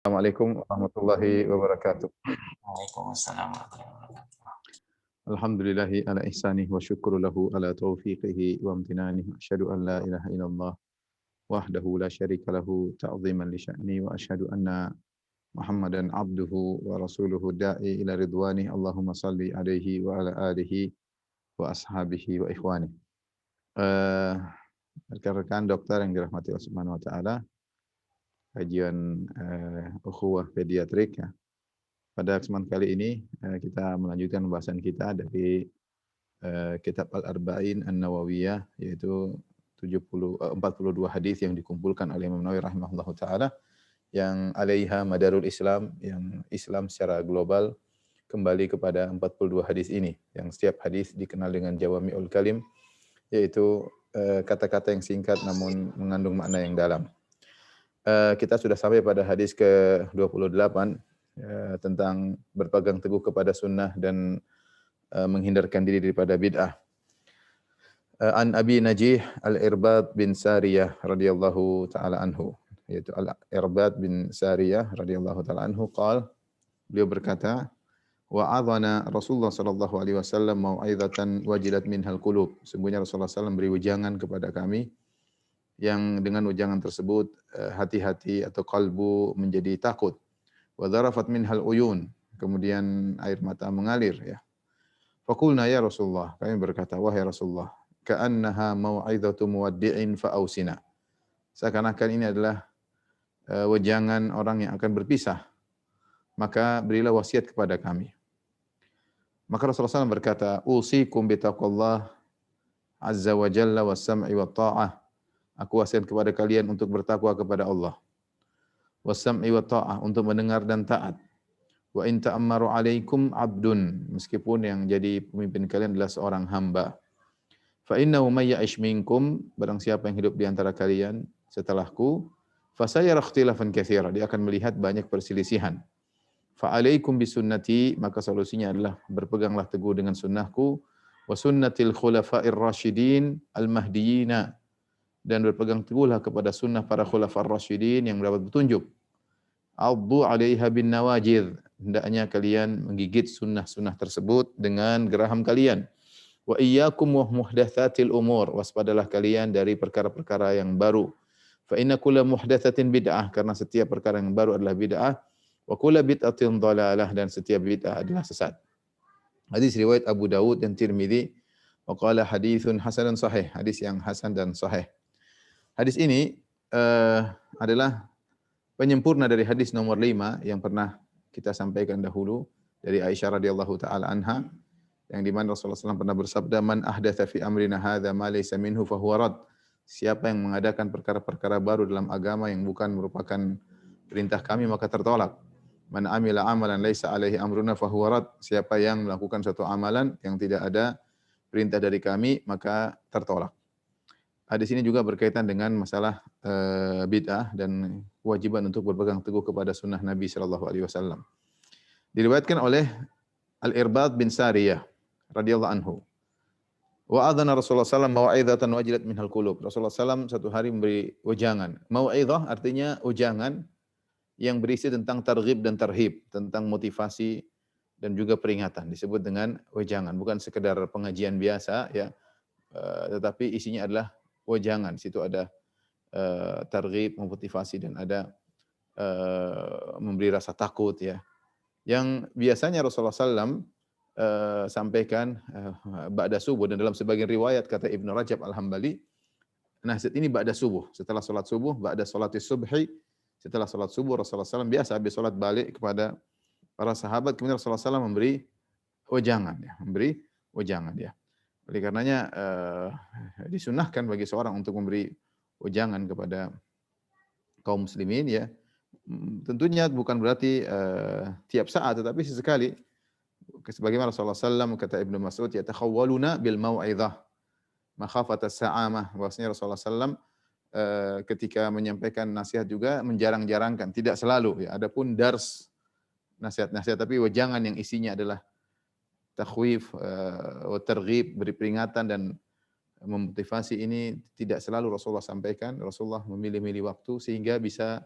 Assalamualaikum warahmatullahi wabarakatuh. Waalaikumsalam warahmatullahi wabarakatuh. Alhamdulillahi ala ihsanih wa syukru lahu ala taufiqihi wa amtinanih. Asyhadu an la ilaha illallah wahdahu la syarika lahu ta'ziman li sya'ni wa asyhadu anna Muhammadan abduhu wa rasuluhu da'i ila ridwanih. Allahumma salli alaihi wa ala alihi wa ashabihi wa ikhwanih. Eh, Rekan-rekan dokter yang dirahmati Allah Subhanahu wa taala, kajian ukhuwah pediatrik ya. Pada kesempatan kali ini kita melanjutkan pembahasan kita dari kitab Al-Arba'in An-Nawawiyah, yaitu 42 hadis yang dikumpulkan oleh Imam Nawawi rahimahullahu taala, yang alaiha madarul Islam, yang Islam secara global kembali kepada 42 hadis ini, yang setiap hadis dikenal dengan jawami'ul kalim, yaitu kata-kata yang singkat namun mengandung makna yang dalam. Kita sudah sampai pada hadis ke-28 tentang berpegang teguh kepada sunnah dan menghindarkan diri daripada bid'ah. An Abi Najih Al-Irbad bin Sariyah radhiyallahu taala anhu, yaitu Al-Irbad bin Sariyah radhiyallahu taala anhu beliau berkata, wa'adhana Rasulullah sallallahu alaihi wasallam mau'izatan wajilat minhal qulub. Sungguhnya Rasulullah sallallahu memberi wejangan kepada kami yang dengan wejangan tersebut hati-hati atau kalbu menjadi takut. Wa dharafat minhal uyun, kemudian air mata mengalir ya. Faqulna ya Rasulullah, kami berkata, wahai Rasulullah, ka'annaha mau'izatu muwaddi'in fa'ausina. Seakan-akan ini adalah wejangan orang yang akan berpisah, maka berilah wasiat kepada kami. Maka Rasulullah SAW berkata, usikum bitaqwallah azza wa jalla was sam'i wat ta'ah. Aku wasiat kepada kalian untuk bertakwa kepada Allah. Was sam'i wat ta'ah, untuk mendengar dan taat. Wa in ta'ammaru alaikum abdun, meskipun yang jadi pemimpin kalian adalah seorang hamba. Fa innahu may ya'ish minkum, barang siapa yang hidup di antara kalian setelahku, fa sayara ikhtilafan katsira, dia akan melihat banyak perselisihan. Fa alaikum bisunnati, maka solusinya adalah berpeganglah teguh dengan sunnahku, wa sunnatil khulafa'ir rasyidin al-mahdiyina, dan berpegang teguhlah kepada sunnah para khulafa'ir rasyidin yang mendapat petunjuk. Addu 'alaiha bin nawajidh, hendaknya kalian menggigit sunnah-sunnah tersebut dengan geraham kalian. Wa iyyakum wa muhdatsatil umur, waspadalah kalian dari perkara-perkara yang baru. Fa inna kulla muhdatsatin bid'ah, karena setiap perkara yang baru adalah bid'ah. Wa kulla bid'atin dhalalah, dan setiap bid'ah adalah sesat. Hadis riwayat Abu Dawud dan Tirmidzi. Wa qala haditsun hasanun sahih, hadis yang hasan dan sahih. Hadis ini adalah penyempurna dari hadis nomor 5 yang pernah kita sampaikan dahulu dari Aisyah radhiyallahu taala anha, yang di mana Rasulullah SAW pernah bersabda, man ahdatsa fi amrina hadza ma laysa minhu fa huwa rad. Siapa yang mengadakan perkara-perkara baru dalam agama yang bukan merupakan perintah kami, maka tertolak. Man amila amalan laysa alaihi amruna fa huwa rad. Siapa yang melakukan suatu amalan yang tidak ada perintah dari kami, maka tertolak. Hadis ini juga berkaitan dengan masalah bid'ah dan kewajiban untuk berpegang teguh kepada sunnah Nabi sallallahu alaihi wasallam. Diriwayatkan oleh Al-Irbad bin Sariyah radhiyallahu anhu. Wa adzana Rasulullah sallallahu mau'izatan wajilat minhal qulub. Rasulullah sallallahu satu hari memberi wejangan. Mau'izah artinya wejangan yang berisi tentang targhib dan tarhib, tentang motivasi dan juga peringatan. Disebut dengan wejangan, bukan sekedar pengajian biasa ya, tetapi isinya adalah wejangan. Di situ ada targhib, memotivasi, dan ada memberi rasa takut ya. Yang biasanya Rasulullah SAW sampaikan ba'da subuh, dan dalam sebagian riwayat kata Ibnu Rajab Al-Hambali, nasihat ini ba'da subuh, setelah salat subuh, ba'da salatis subhi, setelah salat subuh Rasulullah SAW biasa habis salat balik kepada para sahabat, kemudian Rasulullah SAW memberi wejangan ya, memberi wejangan ya. Oleh karenanya disunahkan bagi seorang untuk memberi wejangan kepada kaum muslimin ya. Tentunya bukan berarti tiap saat, tetapi sesekali. Sebagaimana Rasulullah SAW kata Ibnu Mas'ud, yatakhawwaluna bil mau'izah makhafata sa'amah. Bahwasanya Rasulullah SAW ketika menyampaikan nasihat juga menjarang-jarangkan, tidak selalu ya. Adapun dars, nasihat-nasihat, tapi wejangan yang isinya adalah takhwif, targhib, beri peringatan dan memotivasi, ini tidak selalu Rasulullah sampaikan. Rasulullah memilih-milih waktu sehingga bisa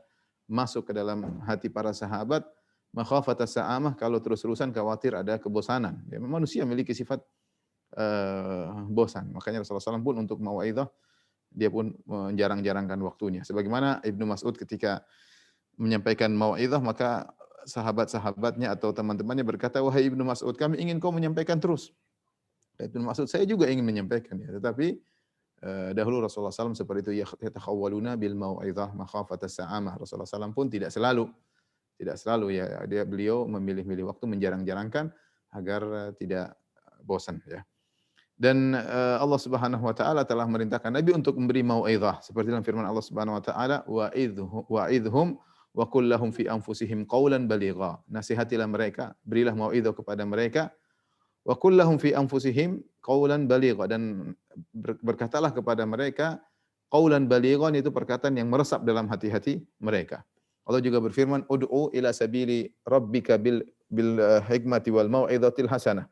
masuk ke dalam hati para sahabat, makhafata sa'amah, kalau terus-terusan khawatir ada kebosanan. Ya, manusia memiliki sifat bosan. Makanya Rasulullah SAW pun untuk mau'izah dia pun menjarang-jarangkan waktunya. Sebagaimana Ibnu Mas'ud ketika menyampaikan mau'izah, maka sahabat-sahabatnya atau teman-temannya berkata, "Wahai Ibnu Mas'ud, kami ingin kau menyampaikan terus." Ibnu Mas'ud, saya juga ingin menyampaikan ya, tetapi dahulu Rasulullah SAW seperti itu, yatakhawwaluna bil mau'izah makhafata sa'amah. Rasulullah SAW pun tidak selalu ya, beliau memilih-milih waktu, menjarang-jarangkan agar tidak bosan ya. Dan Allah Subhanahu wa taala telah merintahkan Nabi untuk memberi mau'izah seperti dalam firman Allah Subhanahu wa taala, wa'idhum wa qul lahum fi anfusihim qawlan baligha. Nasihatilah mereka, berilah mau'izah kepada mereka, wa qul lahum fi anfusihim qawlan baligha, dan berkatalah kepada mereka qawlan balighan, itu perkataan yang meresap dalam hati-hati mereka. Allah juga berfirman, ud'u ila sabili rabbika bil hikmati wal mau'izatil hasanah.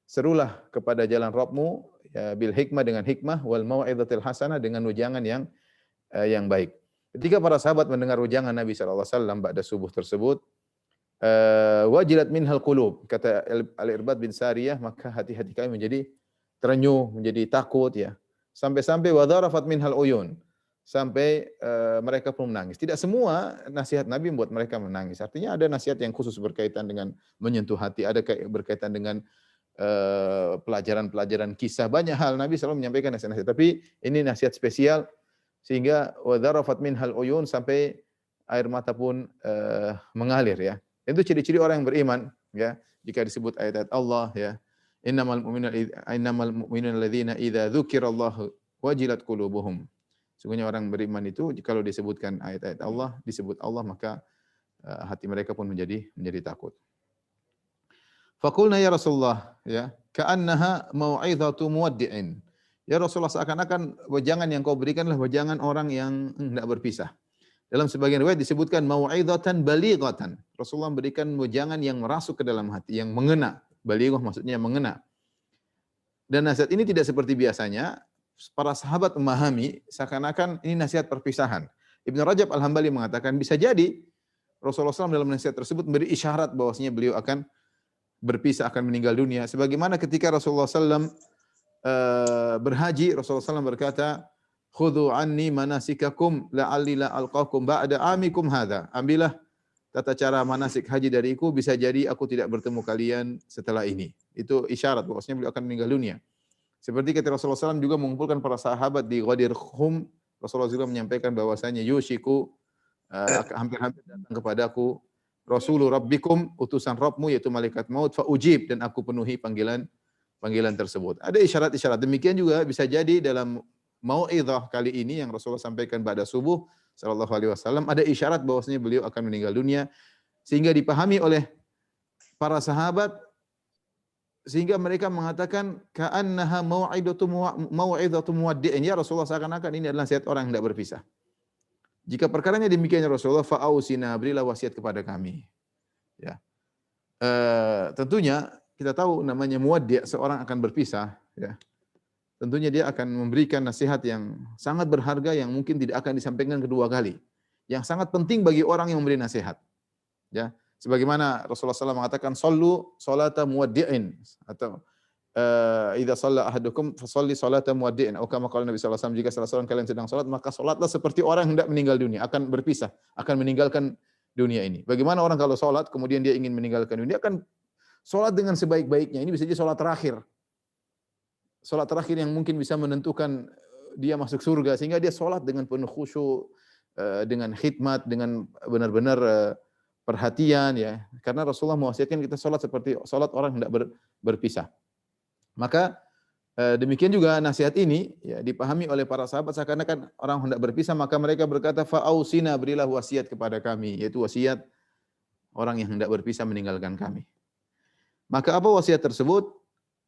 Serulah kepada jalan Rabbmu ya, bil hikmah, dengan hikmah, wal mau'izatil hasanah, dengan wejangan yang baik. Ketika para sahabat mendengar wejangan Nabi sallallahu alaihi wasallam ba'da subuh tersebut, wajilat minhal qulub, kata Al-Irbad bin Sariyah, maka hati-hati kami menjadi terenyuh, menjadi takut ya. Sampai-sampai wadharafat minhal uyun, sampai mereka pun menangis. Tidak semua nasihat Nabi membuat mereka menangis. Artinya ada nasihat yang khusus berkaitan dengan menyentuh hati, ada berkaitan dengan pelajaran-pelajaran kisah, banyak hal Nabi selalu menyampaikan nasihat-nasihat. Tapi ini nasihat spesial sehingga wadharafat minhal uyun, sampai air mata pun mengalir ya. Itu ciri-ciri orang yang beriman ya. Jika disebut ayat-ayat Allah ya, innamal mu'minuna alladzina idza dzukirallahu wajilat qulubuhum. Sungguhnya orang beriman itu kalau disebutkan ayat-ayat Allah, disebut Allah, maka hati mereka pun menjadi takut. Faqulna ya Rasulullah ya, ka'annaha mau'izatu muwaddi'in. Ya Rasulullah, seakan-akan wejangan yang kau berikan adalah wejangan orang yang hendak berpisah. Dalam sebagian riwayat disebutkan mau'izatan balighatan. Rasulullah memberikan wejangan yang merasuk ke dalam hati, yang mengena. Balighah maksudnya mengena. Dan nasihat ini tidak seperti biasanya. Para sahabat memahami seakan-akan ini nasihat perpisahan. Ibnu Rajab Al-Hambali mengatakan bisa jadi Rasulullah SAW dalam nasihat tersebut memberi isyarat bahwasanya beliau akan berpisah, akan meninggal dunia. Sebagaimana ketika Rasulullah SAW berhaji, Rasulullah SAW berkata, khudhu anni manasikakum la'alli la alqakum ba'da amikum hadha. Ambillah tata cara manasik haji dariku, bisa jadi aku tidak bertemu kalian setelah ini. Itu isyarat bahwasanya beliau akan meninggal dunia. Seperti ketika Rasulullah SAW juga mengumpulkan para sahabat di Ghadir Khum, Rasulullah juga menyampaikan bahwasanya yushiku hampir-hampir datang kepadaku Rasulur Rabbikum, utusan Rabbmu yaitu malaikat maut, fa ujib, dan aku penuhi panggilan tersebut. Ada isyarat-isyarat. Demikian juga bisa jadi dalam mau'izah kali ini yang Rasulullah sampaikan pada subuh sallallahu alaihi wasallam, ada isyarat bahwasanya beliau akan meninggal dunia, sehingga dipahami oleh para sahabat, sehingga mereka mengatakan ka'annaha mau'izatu muwaddi'in. Ya Rasulullah, seakan-akan ini adalah nasihat orang yang hendak berpisah. Jika perkaranya demikian ya Rasulullah, fa'ausina, berilah wasiat kepada kami. Ya. Tentunya kita tahu namanya muwaddi', seorang akan berpisah ya. Tentunya dia akan memberikan nasihat yang sangat berharga yang mungkin tidak akan disampaikan kedua kali. Yang sangat penting bagi orang yang memberi nasihat. Ya. Sebagaimana Rasulullah SAW mengatakan, "Shallu salata muwaddi'in," atau idza shalla ahadukum fasalli salata muwaddi'in, atau kama qala Nabi sallallahu alaihi wasallam, jika salah seorang kalian sedang salat maka salatlah seperti orang yang hendak meninggal dunia, akan berpisah, akan meninggalkan dunia ini. Bagaimana orang kalau salat kemudian dia ingin meninggalkan dunia, akan salat dengan sebaik-baiknya. Ini bisa jadi salat terakhir. Salat terakhir yang mungkin bisa menentukan dia masuk surga, sehingga dia salat dengan penuh khusyuk, dengan khidmat, dengan benar-benar perhatian ya. Karena Rasulullah mewasiatkan kita salat seperti salat orang hendak berpisah. Maka demikian juga nasihat ini ya dipahami oleh para sahabat seakan-akan orang hendak berpisah, maka mereka berkata, fa'ausina, berilah wasiat kepada kami, yaitu wasiat orang yang hendak berpisah meninggalkan kami. Maka apa wasiat tersebut?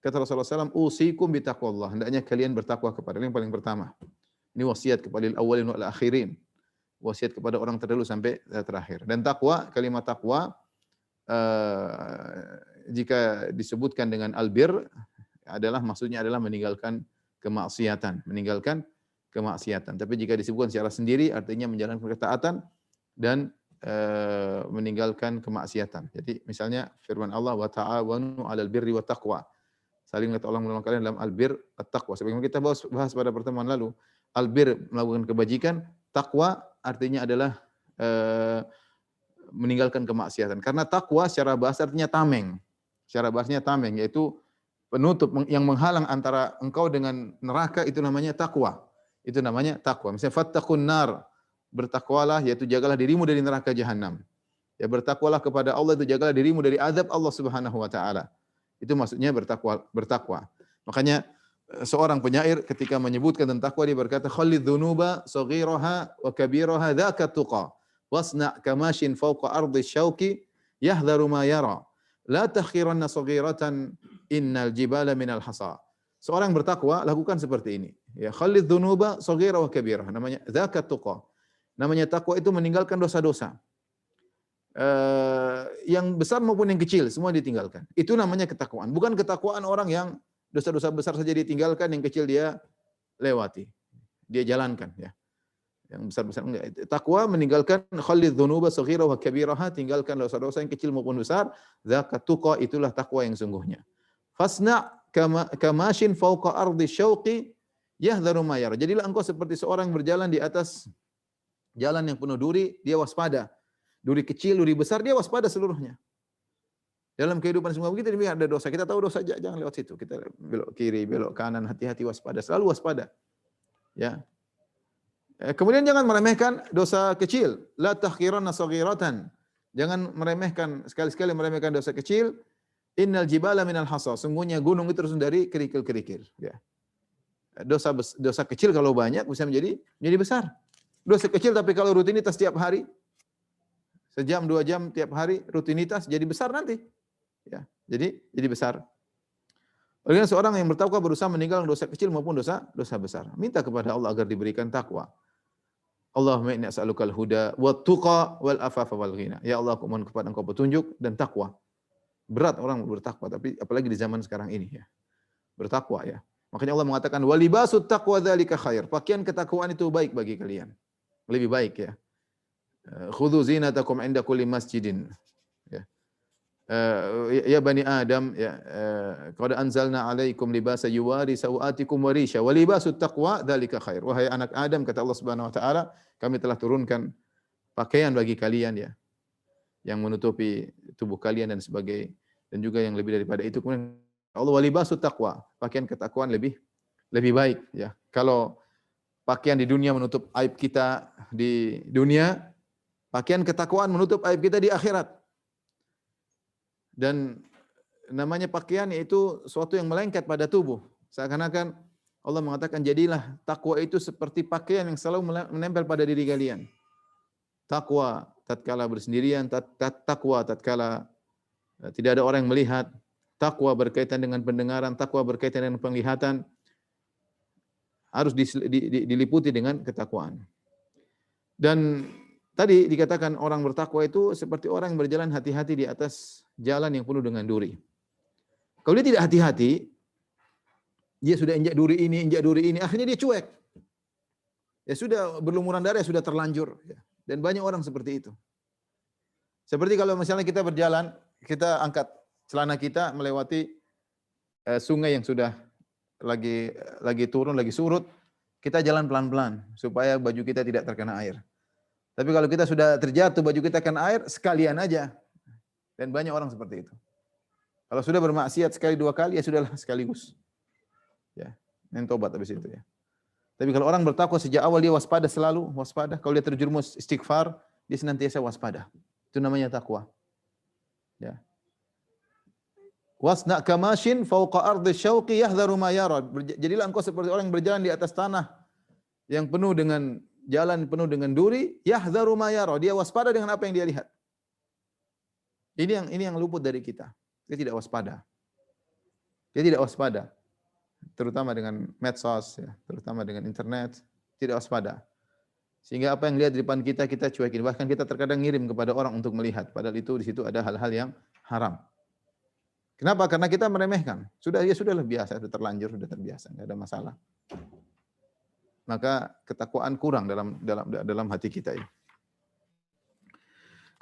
Kata Rasulullah SAW, usikum bitaqwallah, hendaknya kalian bertakwa kepada yang paling pertama. Ini wasiat kepada al-awwalin wal akhirin. Wasiat kepada orang terdahulu sampai terakhir. Dan takwa, kalimat takwa jika disebutkan dengan albir adalah maksudnya adalah meninggalkan kemaksiatan, Tapi jika disebutkan secara sendiri artinya menjalankan ketaatan, dan meninggalkan kemaksiatan. Jadi misalnya firman Allah wa ta'awanu 'alal birri wat taqwa. Salinglah tolong menolong kalian dalam albir at-taqwa. Sebagaimana kita bahas pada pertemuan lalu, albir melakukan kebajikan, takwa artinya adalah meninggalkan kemaksiatan. Karena takwa secara bahasa artinya tameng. Secara bahasanya tameng, yaitu penutup yang menghalang antara engkau dengan neraka, itu namanya takwa. Itu namanya takwa. Misalnya fattaqun nar, bertakwalah yaitu jagalah dirimu dari neraka jahanam. Ya, bertakwalah kepada Allah, itu jagalah dirimu dari azab Allah Subhanahu wa taala. Itu maksudnya bertakwa. Makanya seorang penyair ketika menyebutkan tentang takwa dia berkata khalid dzunuba saghiraha wa kabiraha dzaka tuqa wasna kamashin fawqa ardi syauqi yahdharu ma yara la takhiranna saghiratan innal jibala minal hasa. Seorang bertakwa lakukan seperti ini. Ya, khalid dzunuba saghira wa kabiraha, namanya dzaka tuqa. Namanya takwa itu meninggalkan dosa-dosa. Yang besar maupun yang kecil semua ditinggalkan. Itu namanya ketakwaan. Bukan ketakwaan orang yang dosa-dosa besar saja ditinggalkan, yang kecil dia lewati, dia jalankan, ya. Yang besar-besar enggak. Takwa meninggalkan khalid dzunuba saghira wa kabiraha, tinggalkan dosa-dosa yang kecil maupun besar. Zakat tuqa, itulah takwa yang sungguhnya. Fasna kamashin fawqa ardi syauqi yahdharu ma yara. Jadilah engkau seperti seorang berjalan di atas jalan yang penuh duri, dia waspada. Duri kecil, duri besar, dia waspada seluruhnya. Dalam kehidupan semua kita ada dosa. Kita tahu dosa, jangan lewat situ. Kita belok kiri, belok kanan, hati-hati, waspada. Selalu waspada. Ya. Kemudian jangan meremehkan dosa kecil. La tahqiranna saghiratan. Jangan meremehkan, sekali-sekali meremehkan dosa kecil. Innal jibala minal hasa. Sungguhnya gunung itu terus dari kerikil-kerikil. Ya. Dosa kecil kalau banyak bisa menjadi besar. Dosa kecil tapi kalau rutinitas tiap hari, sejam, 2 jam tiap hari, rutinitas, jadi besar nanti. Ya, jadi besar. Oleh karena seorang yang bertakwa berusaha meninggalkan dosa kecil maupun dosa besar. Minta kepada Allah agar diberikan takwa. Allahumma inni as'alukal huda wat tuqa wal afafa wal ghina. Ya Allah, aku mohon kepada Engkau petunjuk dan takwa. Berat orang bertakwa, tapi apalagi di zaman sekarang ini, ya. Bertakwa, ya. Makanya Allah mengatakan walibasut taqwa dzalika khair. Pakaian ketakwaan itu baik bagi kalian. Lebih baik, ya. Khudhu zinatakum 'inda kulli masjidin. Ya. Ya bani Adam, ya, qad anzalna 'alaikum libasa yuwari sawatikum wa risha wa libasut taqwa dzalika khair. Wahai anak Adam, kata Allah Subhanahu wa taala, kami telah turunkan pakaian bagi kalian, ya, yang menutupi tubuh kalian dan juga yang lebih daripada itu. Kemudian Allah walibasut taqwa, pakaian ketakwaan lebih baik, ya. Kalau pakaian di dunia menutup aib kita di dunia, pakaian ketakwaan menutup aib kita di akhirat. Dan namanya pakaian yaitu suatu yang melengket pada tubuh. Seakan-akan Allah mengatakan jadilah takwa itu seperti pakaian yang selalu menempel pada diri kalian. Takwa tatkala bersendirian, takwa tatkala tidak ada orang yang melihat, takwa berkaitan dengan pendengaran, takwa berkaitan dengan penglihatan, harus diliputi dengan ketakwaan. Dan tadi dikatakan orang bertakwa itu seperti orang yang berjalan hati-hati di atas jalan yang penuh dengan duri. Kalau dia tidak hati-hati, dia sudah injak duri ini, akhirnya dia cuek. Ya sudah, berlumuran darah, sudah terlanjur. Dan banyak orang seperti itu. Seperti kalau misalnya kita berjalan, kita angkat celana kita melewati sungai yang sudah lagi turun, lagi surut, kita jalan pelan-pelan supaya baju kita tidak terkena air. Tapi kalau kita sudah terjatuh, baju kita kena air, sekalian aja. Dan banyak orang seperti itu. Kalau sudah bermaksiat sekali 2 kali, ya sudahlah sekaligus. Ya, ini tobat habis itu, ya. Tapi kalau orang bertakwa sejak awal, dia waspada, selalu waspada. Kalau dia terjerumus istighfar, dia senantiasa waspada. Itu namanya takwa. Ya. Wasna kamashin fawqa ardi syauqi yahdharu ma yara. Jadilah engkau seperti orang yang berjalan di atas tanah yang penuh dengan penuh dengan duri, yahdharu ma yara. Dia waspada dengan apa yang dia lihat. Ini yang luput dari kita. Dia tidak waspada. Dia tidak waspada. Terutama dengan medsos, ya, terutama dengan internet, tidak waspada. Sehingga apa yang lihat di depan kita, kita cuekin. Bahkan kita terkadang ngirim kepada orang untuk melihat. Padahal itu di situ ada hal-hal yang haram. Kenapa? Karena kita meremehkan. Sudahlah biasa, sudah terlanjur, sudah terbiasa, enggak ada masalah. Maka ketakwaan kurang dalam hati kita ini.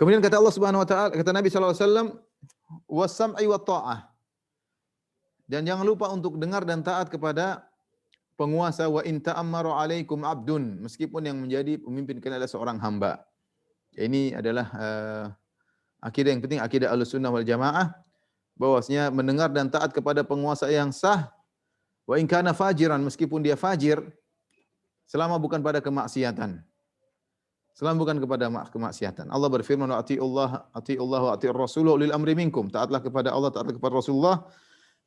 Kemudian kata Allah Subhanahu wa taala, kata Nabi sallallahu alaihi wasallam, "Was-sam'i wat ta'ah." Dan jangan lupa untuk dengar dan taat kepada penguasa. Wa in ta'ammaru 'alaikum 'abdun, meskipun yang menjadi pemimpin kalian adalah seorang hamba. Ini adalah akidah yang penting, akidah Ahlussunnah wal Jamaah, bahwasanya mendengar dan taat kepada penguasa yang sah, wa in kana fajiran, meskipun dia fajir, selama bukan pada kemaksiatan. Selama bukan kepada kemaksiatan. Allah berfirman, wa atiiullah wa atiir rasul wa ulil amri minkum. Taatlah kepada Allah, taatlah kepada Rasulullah,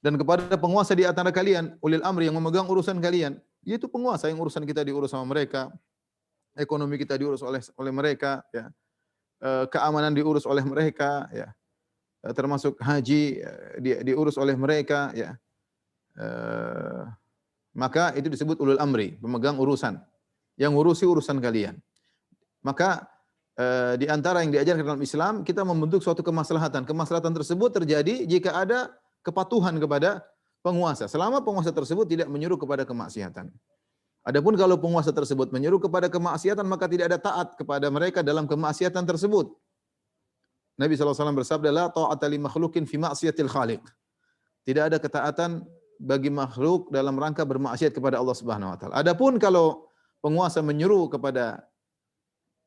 dan kepada penguasa di antara kalian, ulil amri, yang memegang urusan kalian. Yaitu penguasa, yang urusan kita diurus sama mereka, ekonomi kita diurus oleh mereka, ya. Keamanan diurus oleh mereka, ya. Termasuk haji diurus oleh mereka, ya. Maka itu disebut ulul amri, pemegang urusan, yang ngurusi urusan kalian. Maka di antara yang diajarkan dalam Islam, kita membentuk suatu kemaslahatan. Kemaslahatan tersebut terjadi jika ada kepatuhan kepada penguasa, selama penguasa tersebut tidak menyuruh kepada kemaksiatan. Adapun kalau penguasa tersebut menyuruh kepada kemaksiatan, maka tidak ada taat kepada mereka dalam kemaksiatan tersebut. Nabi SAW bersabda, la ta'ata li makhlukin fi ma'siyatil khaliq. Tidak ada ketaatan bagi makhluk dalam rangka bermaksiat kepada Allah Subhanahu wa taala. Adapun kalau penguasa menyuruh kepada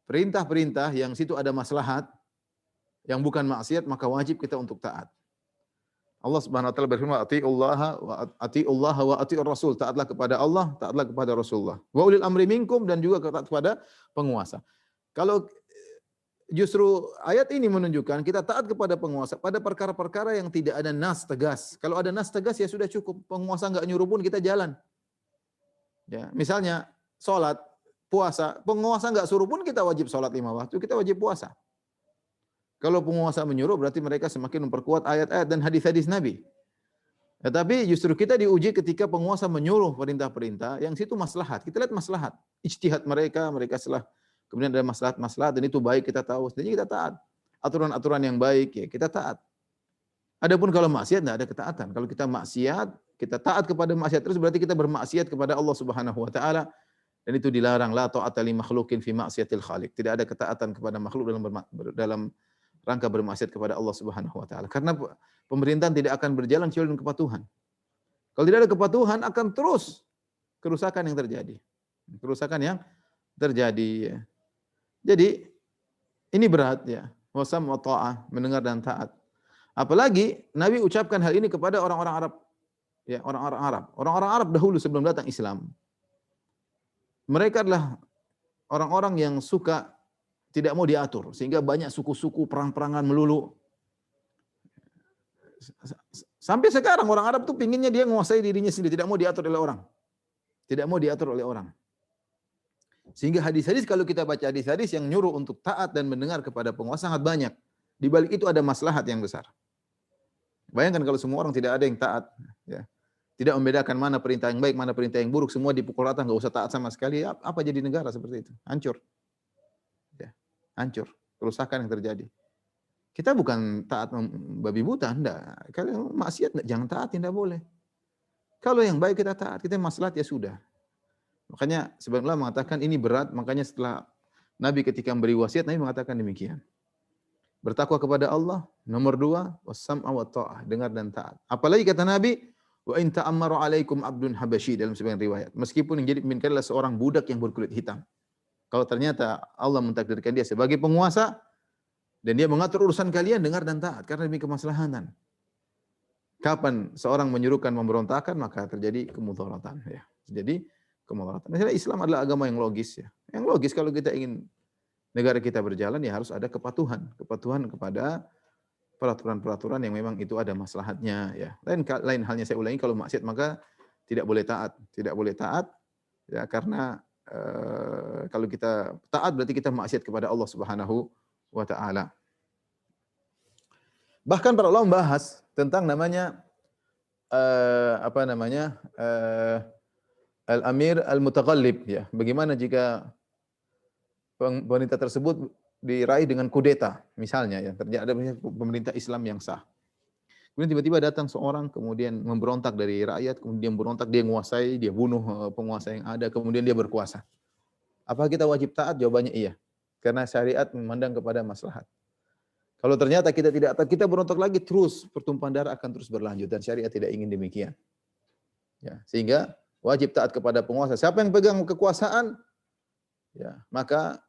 perintah-perintah yang situ ada maslahat, yang bukan maksiat, maka wajib kita untuk taat. Allah Subhanahu wa taala berfirman, atiiullaha wa atiir rasul. Taatlah kepada Allah, taatlah kepada Rasulullah. Wa ulil amri minkum, dan juga taat kepada penguasa. Kalau justru ayat ini menunjukkan kita taat kepada penguasa pada perkara-perkara yang tidak ada nas tegas. Kalau ada nas tegas ya sudah cukup. Penguasa enggak nyuruh pun kita jalan. Ya, misalnya salat, puasa, penguasa enggak suruh pun kita wajib salat 5 waktu, kita wajib puasa. Kalau penguasa menyuruh berarti mereka semakin memperkuat ayat-ayat dan hadis-hadis Nabi. Tetapi justru kita diuji ketika penguasa menyuruh perintah-perintah yang situ maslahat. Kita lihat maslahat, ijtihad mereka salah. Kemudian ada maslahat-maslahat dan itu baik kita tahu, jadi kita taat. Aturan-aturan yang baik ya kita taat. Adapun kalau maksiat tidak ada ketaatan. Kalau kita maksiat, kita taat kepada maksiat terus berarti kita bermaksiat kepada Allah Subhanahu wa taala, dan itu dilarang. La ta'ata li makhlukin fi ma'siyatil khaliq. Tidak ada ketaatan kepada makhluk dalam rangka bermaksiat kepada Allah Subhanahu wa taala. Karena pemerintahan tidak akan berjalan kecuali dengan kepatuhan. Kalau tidak ada kepatuhan akan terus kerusakan yang terjadi. Kerusakan yang terjadi ya. Jadi ini berat ya. Wasam wa ta'ah, mendengar dan taat. Apalagi Nabi ucapkan hal ini kepada orang-orang Arab. Ya, orang-orang Arab. Orang-orang Arab dahulu sebelum datang Islam. Mereka adalah orang-orang yang suka tidak mau diatur, sehingga banyak suku-suku, perang-perangan melulu. Sampai sekarang orang Arab tuh pinginnya dia menguasai dirinya sendiri, tidak mau diatur oleh orang. Tidak mau diatur oleh orang. Sehingga hadis-hadis, kalau kita baca hadis-hadis yang nyuruh untuk taat dan mendengar kepada penguasa sangat banyak. Di balik itu ada maslahat yang besar. Bayangkan kalau semua orang tidak ada yang taat, ya. Tidak membedakan mana perintah yang baik, mana perintah yang buruk, semua dipukul rata, enggak usah taat sama sekali. Apa jadi negara seperti itu? Hancur. Ya, hancur. Kerusakan yang terjadi. Kita bukan taat babi buta, enggak. Kalau maksiat jangan taat, tidak boleh. Kalau yang baik kita taat, kita maslahat ya sudah. Makanya sebenarnya mengatakan ini berat, makanya setelah Nabi ketika memberi wasiat, Nabi mengatakan demikian. Bertakwa kepada Allah, nomor 2, was-sam'a wa ta'ah, dengar dan taat. Apalagi kata Nabi, wa in ta'ammaru 'alaikum 'abdun habasyi, dalam sebagian riwayat. Meskipun yang jadi pemimpin adalah seorang budak yang berkulit hitam. Kalau ternyata Allah mentakdirkan dia sebagai penguasa dan dia mengatur urusan kalian, dengar dan taat karena demi kemaslahatan. Kapan seorang menyuruhkan pemberontakan, maka terjadi kemudaratan ya. Jadi kemudaratan. Misalnya Islam adalah agama yang logis ya. Yang logis kalau kita ingin negara kita berjalan ya harus ada kepatuhan kepada peraturan-peraturan yang memang itu ada maslahatnya ya. Lain halnya saya ulangi, kalau maksiat maka tidak boleh taat ya, karena kalau kita taat berarti kita maksiat kepada Allah Subhanahu wa taala. Bahkan para ulama membahas tentang namanya al-amir al-mutaghallib ya. Bagaimana jika pemerintah tersebut diraih dengan kudeta misalnya ya, terjadi ada pemerintah Islam yang sah. Kemudian tiba-tiba datang seorang kemudian memberontak dari rakyat, kemudian berontak, dia menguasai, dia bunuh penguasa yang ada, kemudian dia berkuasa. Apakah kita wajib taat? Jawabannya iya. Karena syariat memandang kepada maslahat. Kalau ternyata kita tidak taat, kita berontak lagi terus, pertumpahan darah akan terus berlanjut dan syariat tidak ingin demikian. Ya, sehingga wajib taat kepada penguasa. Siapa yang pegang kekuasaan, ya, maka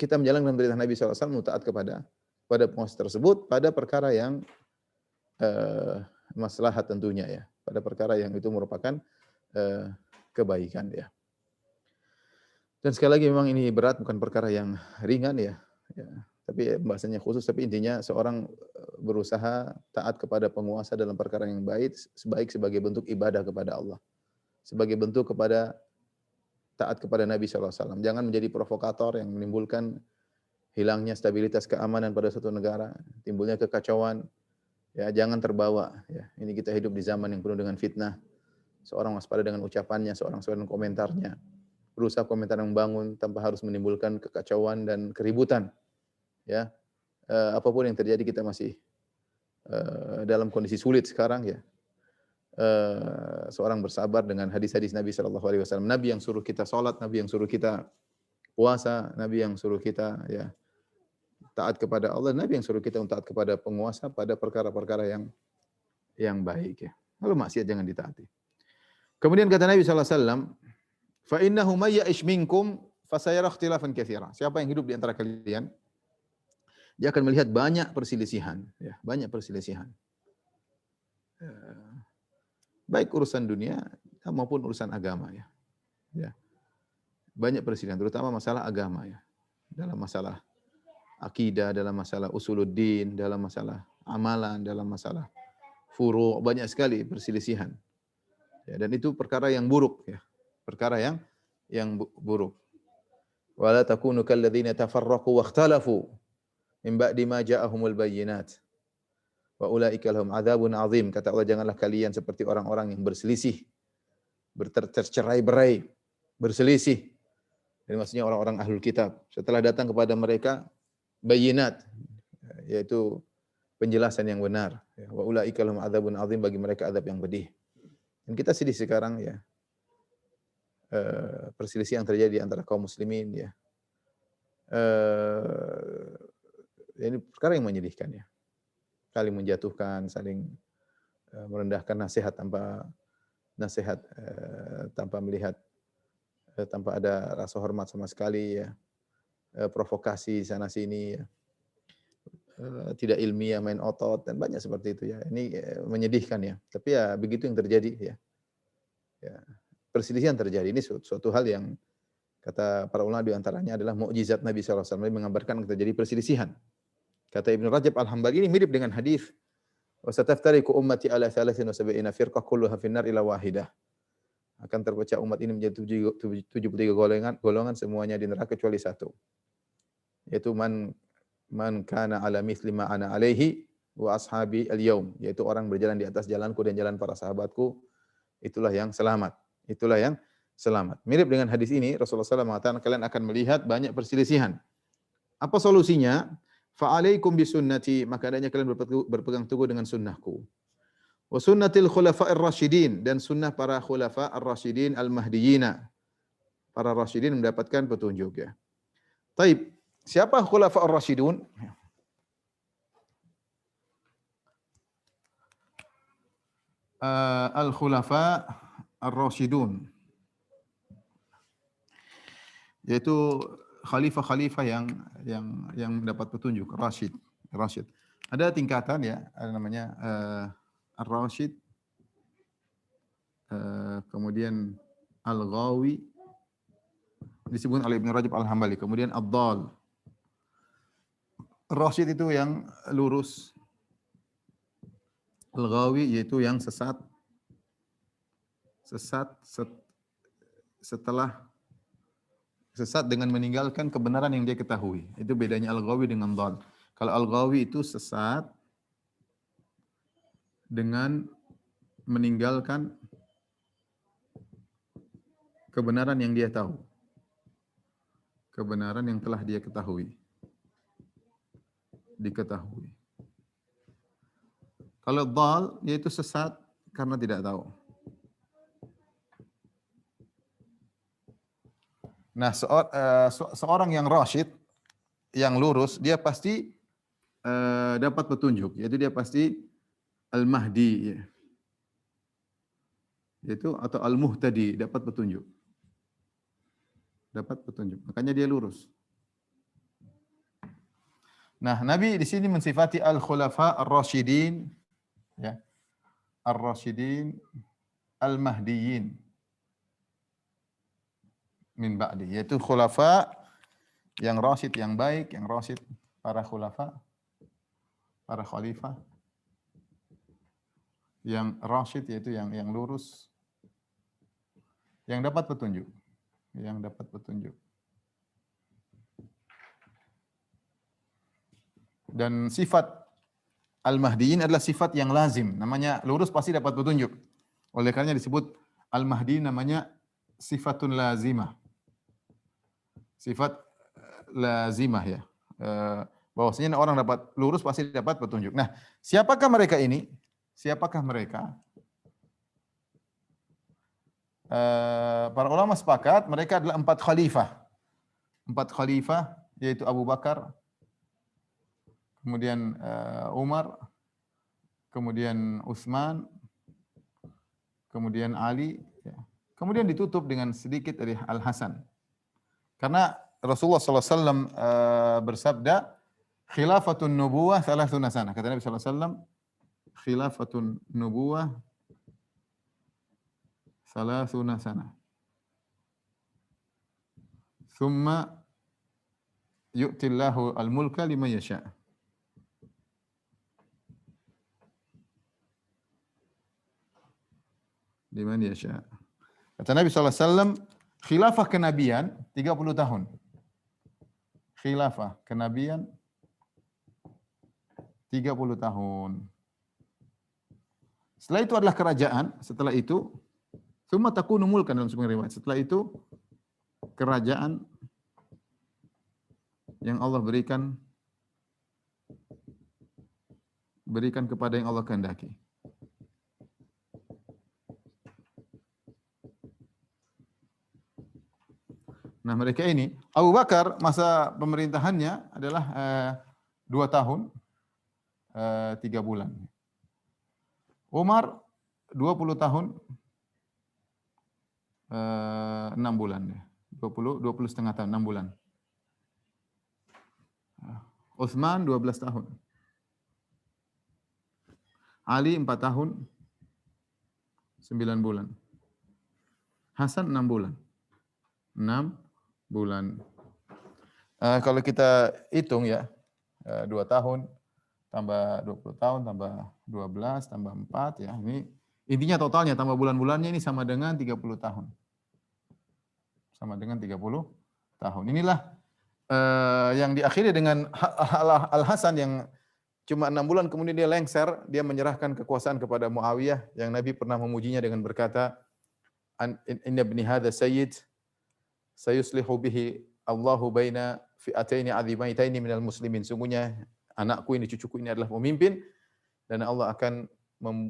kita menjalankan perintah Nabi SAW, taat kepada penguasa tersebut pada perkara yang maslahat tentunya ya, pada perkara yang itu merupakan kebaikan ya. Dan sekali lagi memang ini berat, bukan perkara yang ringan ya. Ya. Tapi bahasanya khusus, tapi intinya seorang berusaha taat kepada penguasa dalam perkara yang baik sebagai bentuk ibadah kepada Allah. Sebagai bentuk kepada taat kepada Nabi SAW. Jangan menjadi provokator yang menimbulkan hilangnya stabilitas keamanan pada suatu negara, timbulnya kekacauan. Ya, jangan terbawa. Ya. Ini kita hidup di zaman yang penuh dengan fitnah. Seorang waspada dengan ucapannya, seorang dengan komentarnya. Berusaha komentar yang membangun tanpa harus menimbulkan kekacauan dan keributan. Ya, apapun yang terjadi kita masih dalam kondisi sulit sekarang ya. Seorang bersabar dengan hadis-hadis Nabi SAW. Nabi yang suruh kita sholat, Nabi yang suruh kita puasa, Nabi yang suruh kita ya taat kepada Allah, Nabi yang suruh kita taat kepada penguasa pada perkara-perkara yang baik ya. Lalu maksiat jangan ditaati. Kemudian kata Nabi SAW, fa innahu may ya'ish minkum fasayara ikhtilafan katsira. Siapa yang hidup di antara kalian, dia akan melihat banyak perselisihan, ya, banyak perselisihan. Baik urusan dunia maupun urusan agama ya. Ya. Banyak perselisihan, terutama masalah agama ya. Dalam masalah akidah, dalam masalah usuluddin, dalam masalah amalan, dalam masalah furu', banyak sekali perselisihan. Ya, dan itu perkara yang buruk ya. Perkara yang buruk. Wala takunu kalladzina tafarraqu wakhtalafu min ba'di ma ja'ahumul bayyinat. Wa ulaika lahum adzabun azim. Kata Allah, janganlah kalian seperti orang-orang yang berselisih, bercerai-berai, berselisih. Ini maksudnya orang-orang ahlul kitab. Setelah datang kepada mereka bayyinat, yaitu penjelasan yang benar. Wa ulaika lahum adzabun azim, bagi mereka azab yang pedih. Dan kita sedih sekarang ya. Perselisihan yang terjadi di antara kaum muslimin ya. Ini perkara yang menyedihkan ya. Saling menjatuhkan, saling merendahkan, nasihat tanpa melihat, tanpa ada rasa hormat sama sekali ya. Provokasi sana sini ya. Tidak ilmiah, main otot dan banyak seperti itu ya. Ini menyedihkan ya. Tapi ya begitu yang terjadi ya. Ya. Perselisihan terjadi. Ini suatu hal yang kata para ulama di antaranya adalah mukjizat Nabi SAW mengabarkan terjadi perselisihan. Kata Ibnu Rajab Al-Hambali, ini mirip dengan hadis wa sataftariqu ummati ala 73 firqah kulluha finnar ila wahidah. Akan terpecah umat ini menjadi 73 golongan semuanya di neraka kecuali satu. Yaitu man kana ala mithli ma ana alaihi wa ashabi al-yaum, yaitu orang berjalan di atas jalanku dan jalan para sahabatku, itulah yang selamat. Itulah yang selamat. Mirip dengan hadis ini, Rasulullah SAW mengatakan kalian akan melihat banyak perselisihan. Apa solusinya? Fa'alaikum bisunnati, maka adanya kalian berpegang teguh dengan sunnahku. Wa sunnatil khulafa'ir rasyidin, dan sunnah para khulafa'ir rasyidin al-mahdiyina. Para rasyidin mendapatkan petunjuk ya. Taib, siapa khulafa'ir rasyidun? Al-khulafa' ar-rasyidun, yaitu khalifah-khalifah yang mendapat petunjuk, Rasyid. Ada tingkatan ya, ada namanya Ar-Rasyid, kemudian Al-Ghawi, disebut oleh Ibnu Rajab Al-Hambali, kemudian Ad-Dhal. Rasyid itu yang lurus, Al-Ghawi yaitu yang sesat dengan meninggalkan kebenaran yang dia ketahui. Itu bedanya Al-Ghawi dengan Dhal. Kalau Al-Ghawi itu sesat dengan meninggalkan kebenaran yang dia tahu. Kebenaran yang telah dia diketahui. Kalau Dhal, yaitu sesat karena tidak tahu. Nah, seorang yang rasyid, yang lurus, dia pasti dapat petunjuk, yaitu dia pasti Al-Mahdi, ya. Yaitu atau Al-Muhtadi, dapat petunjuk. Dapat petunjuk. Makanya dia lurus. Nah, Nabi di sini mensifati al-khulafa ar-rasyidin, ya. Ar-rasyidin al-mahdiyyin min ba'di, yaitu khulafa yang rasyid, yang baik, yang rasyid, para khulafa, para khalifah yang rasyid, yaitu yang lurus, yang dapat petunjuk, yang dapat petunjuk. Dan sifat al-mahdiyyin adalah sifat yang lazim, namanya lurus pasti dapat petunjuk. Oleh karenanya disebut al-mahdi, namanya sifatun lazimah. Sifat lazimah, ya. Bahwasanya orang dapat lurus pasti dapat petunjuk. Nah, siapakah mereka ini? Siapakah mereka? Para ulama sepakat mereka adalah 4 khalifah. 4 khalifah, yaitu Abu Bakar, kemudian Umar, kemudian Utsman, kemudian Ali, ya. Kemudian ditutup dengan sedikit dari Al-Hasan. Karena Rasulullah SAW bersabda, khilafatun nubuwah thalathuna sana. Kata Nabi SAW, khilafatun nubuwah thalathuna sana. Thumma yu'tillahu al-mulka liman yasha'. Liman yasha'. Kata Nabi SAW, khilafah kenabian 30 tahun. Khilafah kenabian 30 tahun. Setelah itu adalah kerajaan, setelah itu tsumma takunu mulkan dalam sebuah riwayat. Setelah itu kerajaan yang Allah berikan kepada yang Allah kehendaki. Nah, mereka ini, Abu Bakar masa pemerintahannya adalah 2 tahun 3 bulan. Umar 20 tahun 6 bulan. 20 setengah tahun, 6 bulan. Utsman 12 tahun. Ali 4 tahun 9 bulan. Hasan 6 bulan. 6 bulan. Kalau kita hitung, ya, 2 tahun tambah 20 tahun tambah 12 tambah 4, ya. Ini intinya totalnya tambah bulan-bulannya ini sama dengan 30 tahun. Sama dengan 30 tahun. Inilah yang diakhiri dengan Al-Hasan yang cuma 6 bulan kemudian dia lengser, dia menyerahkan kekuasaan kepada Muawiyah yang Nabi pernah memujinya dengan berkata, "Inna ibni hadza sayyid sayuslihu bihi Allahu baina fi'ataini 'azimaitaini minal muslimin." Sungguhnya anakku ini, cucuku ini adalah pemimpin dan Allah akan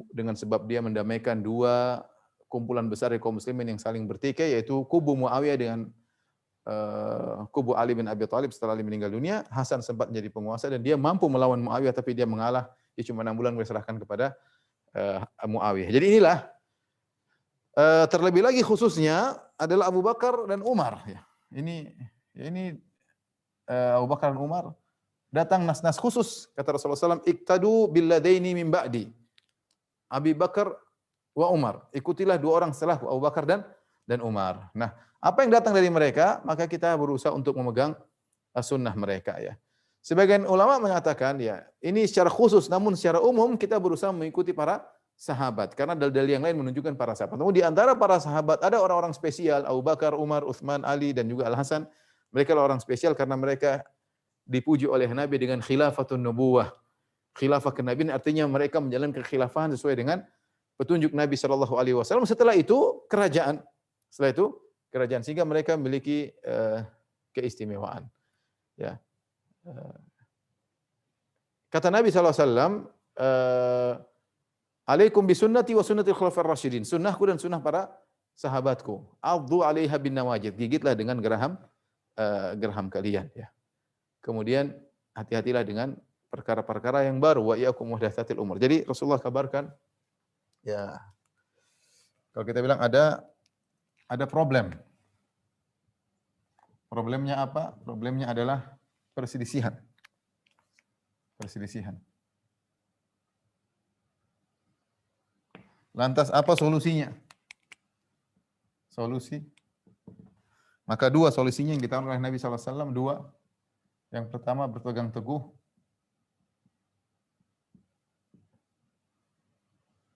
dengan sebab dia mendamaikan 2 kumpulan besar dari kaum muslimin yang saling bertikai, yaitu kubu Muawiyah dengan kubu Ali bin Abi Thalib. Setelah Ali meninggal dunia, Hasan sempat menjadi penguasa dan dia mampu melawan Muawiyah, tapi dia mengalah. Dia cuma 6 bulan diserahkan kepada Muawiyah. Jadi inilah terlebih lagi khususnya adalah Abu Bakar dan Umar, ya. Ini Abu Bakar dan Umar datang nas-nas khusus, kata Rasulullah SAW, iktadu billadaini min ba'di, Abi Bakar wa Umar, ikutilah 2 orang setelah Abu Bakar dan Umar. Nah, apa yang datang dari mereka, maka kita berusaha untuk memegang sunnah mereka, ya. Sebagian ulama mengatakan, ya, ini secara khusus, namun secara umum kita berusaha mengikuti para sahabat, karena dalil-dalil yang lain menunjukkan para sahabat. Namun di antara para sahabat ada orang-orang spesial, Abu Bakar, Umar, Utsman, Ali, dan juga Al-Hasan. Mereka adalah orang spesial karena mereka dipuji oleh Nabi dengan khilafatun nubuwah. Khilafah kenabian artinya mereka menjalankan kekhilafahan sesuai dengan petunjuk Nabi SAW. Setelah itu kerajaan. Sehingga mereka memiliki keistimewaan. Ya. Kata Nabi SAW, "Alaikum bisunnati wa sunnatil khulafa'ir rasyidin." Sunnahku dan sunnah para sahabatku. "Addu 'alaiha bin nawajid." Gigitlah dengan geraham kalian, ya. Kemudian hati-hatilah dengan perkara-perkara yang baru, wa iyyakum muhdatsatil umur. Jadi Rasulullah kabarkan, ya, kalau kita bilang ada problem. Problemnya apa? Problemnya adalah perselisihan. Perselisihan. Lantas apa solusinya? Solusi. Maka dua solusinya yang ditawarkan oleh Nabi SAW, dua. Yang pertama berpegang teguh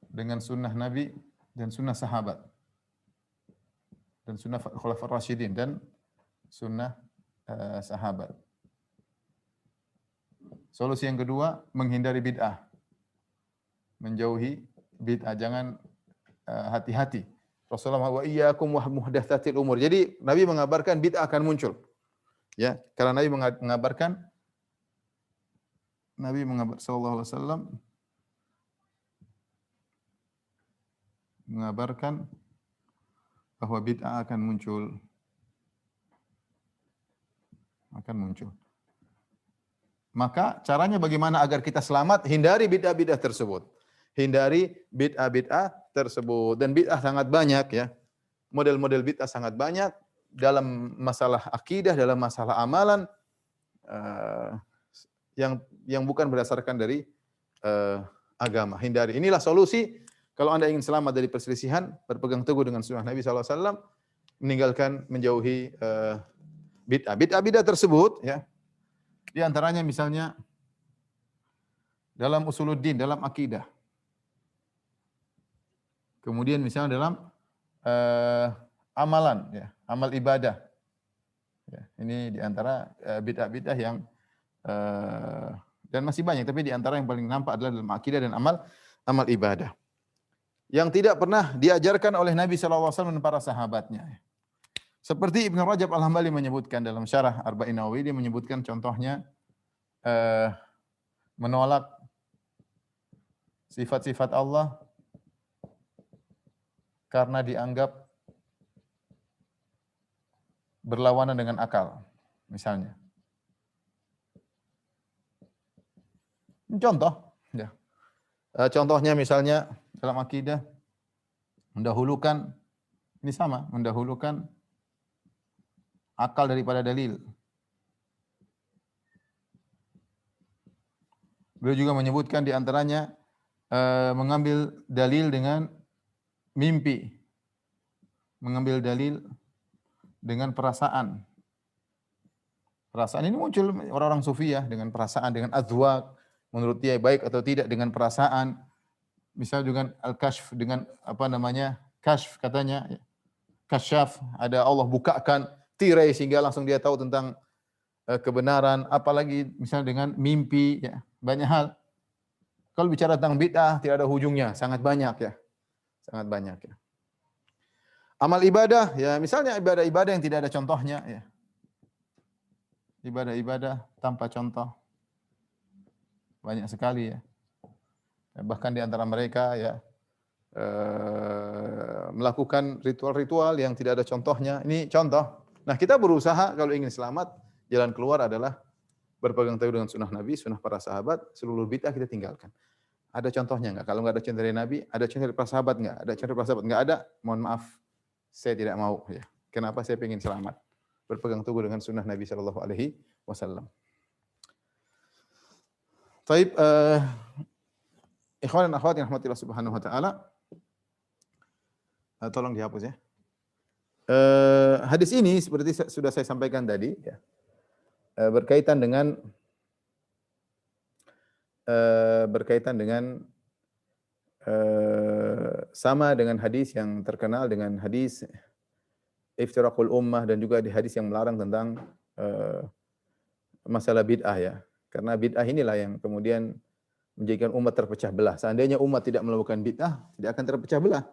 dengan sunnah Nabi dan sunnah sahabat. Dan sunnah Khulafaur Rasyidin dan sunnah sahabat. Solusi yang kedua, menghindari bid'ah. Menjauhi bid'ah, jangan hati-hati. Rasulullah wa iyyakum wa muhdatsatil umur. Jadi Nabi mengabarkan bid'ah akan muncul. Ya, karena Nabi mengabarkan sallallahu alaihi wasallam mengabarkan bahwa bid'ah akan muncul. Akan muncul. Maka caranya bagaimana agar kita selamat? Hindari bid'ah-bid'ah tersebut. Hindari bid'ah-bid'ah tersebut. Dan bid'ah sangat banyak ya. Model-model bid'ah sangat banyak dalam masalah akidah, dalam masalah amalan yang bukan berdasarkan dari agama. Hindari. Inilah solusi kalau Anda ingin selamat dari perselisihan, berpegang teguh dengan sunnah Nabi SAW, meninggalkan, menjauhi bid'ah. Bid'ah-bid'ah tersebut ya, di antaranya misalnya dalam usuluddin, dalam akidah. Kemudian misalnya dalam amalan, ya, amal ibadah. Ya, ini di antara bid'ah-bid'ah yang dan masih banyak, tapi di antara yang paling nampak adalah dalam akidah dan amal ibadah. Yang tidak pernah diajarkan oleh Nabi SAW dan para sahabatnya. Seperti Ibnu Rajab Al-Hambali menyebutkan dalam syarah Arba'in Nawawi, dia menyebutkan contohnya menolak sifat-sifat Allah karena dianggap berlawanan dengan akal, misalnya. Contoh, ya. Contohnya misalnya dalam akidah mendahulukan, ini sama, mendahulukan akal daripada dalil. Beliau juga menyebutkan di antaranya mengambil dalil dengan mimpi, mengambil dalil dengan perasaan. Perasaan ini muncul orang-orang sufi ya, dengan perasaan, dengan adzwaq, menurut dia baik atau tidak dengan perasaan. Misal dengan al-kashf, dengan apa namanya, kashf katanya, kasyaf, ada Allah bukakan tirai sehingga langsung dia tahu tentang kebenaran. Apalagi misalnya dengan mimpi, ya, banyak hal. Kalau bicara tentang bid'ah tidak ada ujungnya, sangat banyak ya, sangat banyak ya. Amal ibadah, ya misalnya ibadah-ibadah yang tidak ada contohnya, ya. Ibadah-ibadah tanpa contoh banyak sekali ya. Bahkan di antara mereka ya melakukan ritual-ritual yang tidak ada contohnya. Ini contoh. Nah, kita berusaha kalau ingin selamat, jalan keluar adalah berpegang teguh dengan sunnah Nabi, sunnah para sahabat, seluruh bid'ah kita tinggalkan. Ada contohnya enggak? Kalau enggak ada contoh dari Nabi, ada contoh dari para sahabat enggak? Ada contoh dari para sahabat enggak ada? Mohon maaf, saya tidak mau ya. Kenapa? Saya ingin selamat. Berpegang teguh dengan sunnah Nabi sallallahu alaihi wasallam. Taib, ikhwan dan akhwat yang rahmatillah subhanahu wa ta'ala, tolong dihapus ya. Hadis ini seperti sudah saya sampaikan tadi, ya, berkaitan dengan sama dengan hadis yang terkenal, dengan hadis iftiraqul ummah, dan juga di hadis yang melarang tentang masalah bid'ah ya. Karena bid'ah inilah yang kemudian menjadikan umat terpecah belah. Seandainya umat tidak melakukan bid'ah, tidak akan terpecah belah.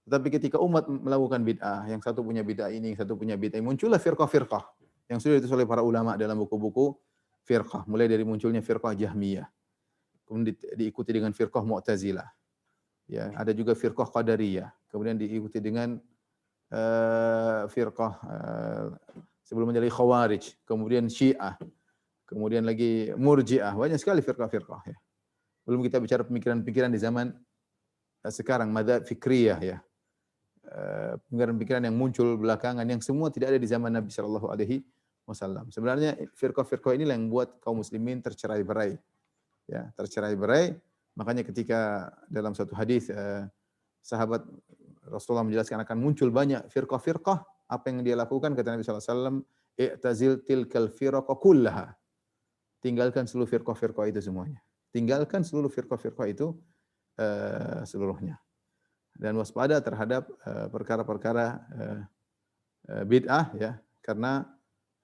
Tetapi ketika umat melakukan bid'ah, yang satu punya bid'ah ini, yang satu punya bid'ah, muncullah firqah-firqah yang sudah ditulis oleh para ulama dalam buku-buku firqah. Mulai dari munculnya firqah Jahmiyah, kemudian diikuti dengan firqah Mu'tazilah. Ya, ada juga firqah Qadariyah, kemudian diikuti dengan firqah sebelum menjadi Khawarij, kemudian Syiah, kemudian lagi Murji'ah, banyak sekali firqah-firqah ya. Belum kita bicara pemikiran-pemikiran di zaman sekarang, madzhab fikriyah ya. Pemikiran-pemikiran yang muncul belakangan yang semua tidak ada di zaman Nabi sallallahu alaihi wasallam. Sebenarnya firqah-firqah inilah yang membuat kaum muslimin tercerai-berai. Ya, tercerai-berai. Makanya ketika dalam satu hadis sahabat Rasulullah menjelaskan akan muncul banyak firqah-firqah, apa yang dia lakukan kata Nabi sallallahu alaihi wasallam, "I'tazil tilkal firqa kullaha." Tinggalkan seluruh firqah-firqah itu semuanya. Tinggalkan seluruh firqah-firqah itu seluruhnya. Dan waspada terhadap perkara-perkara bid'ah ya, karena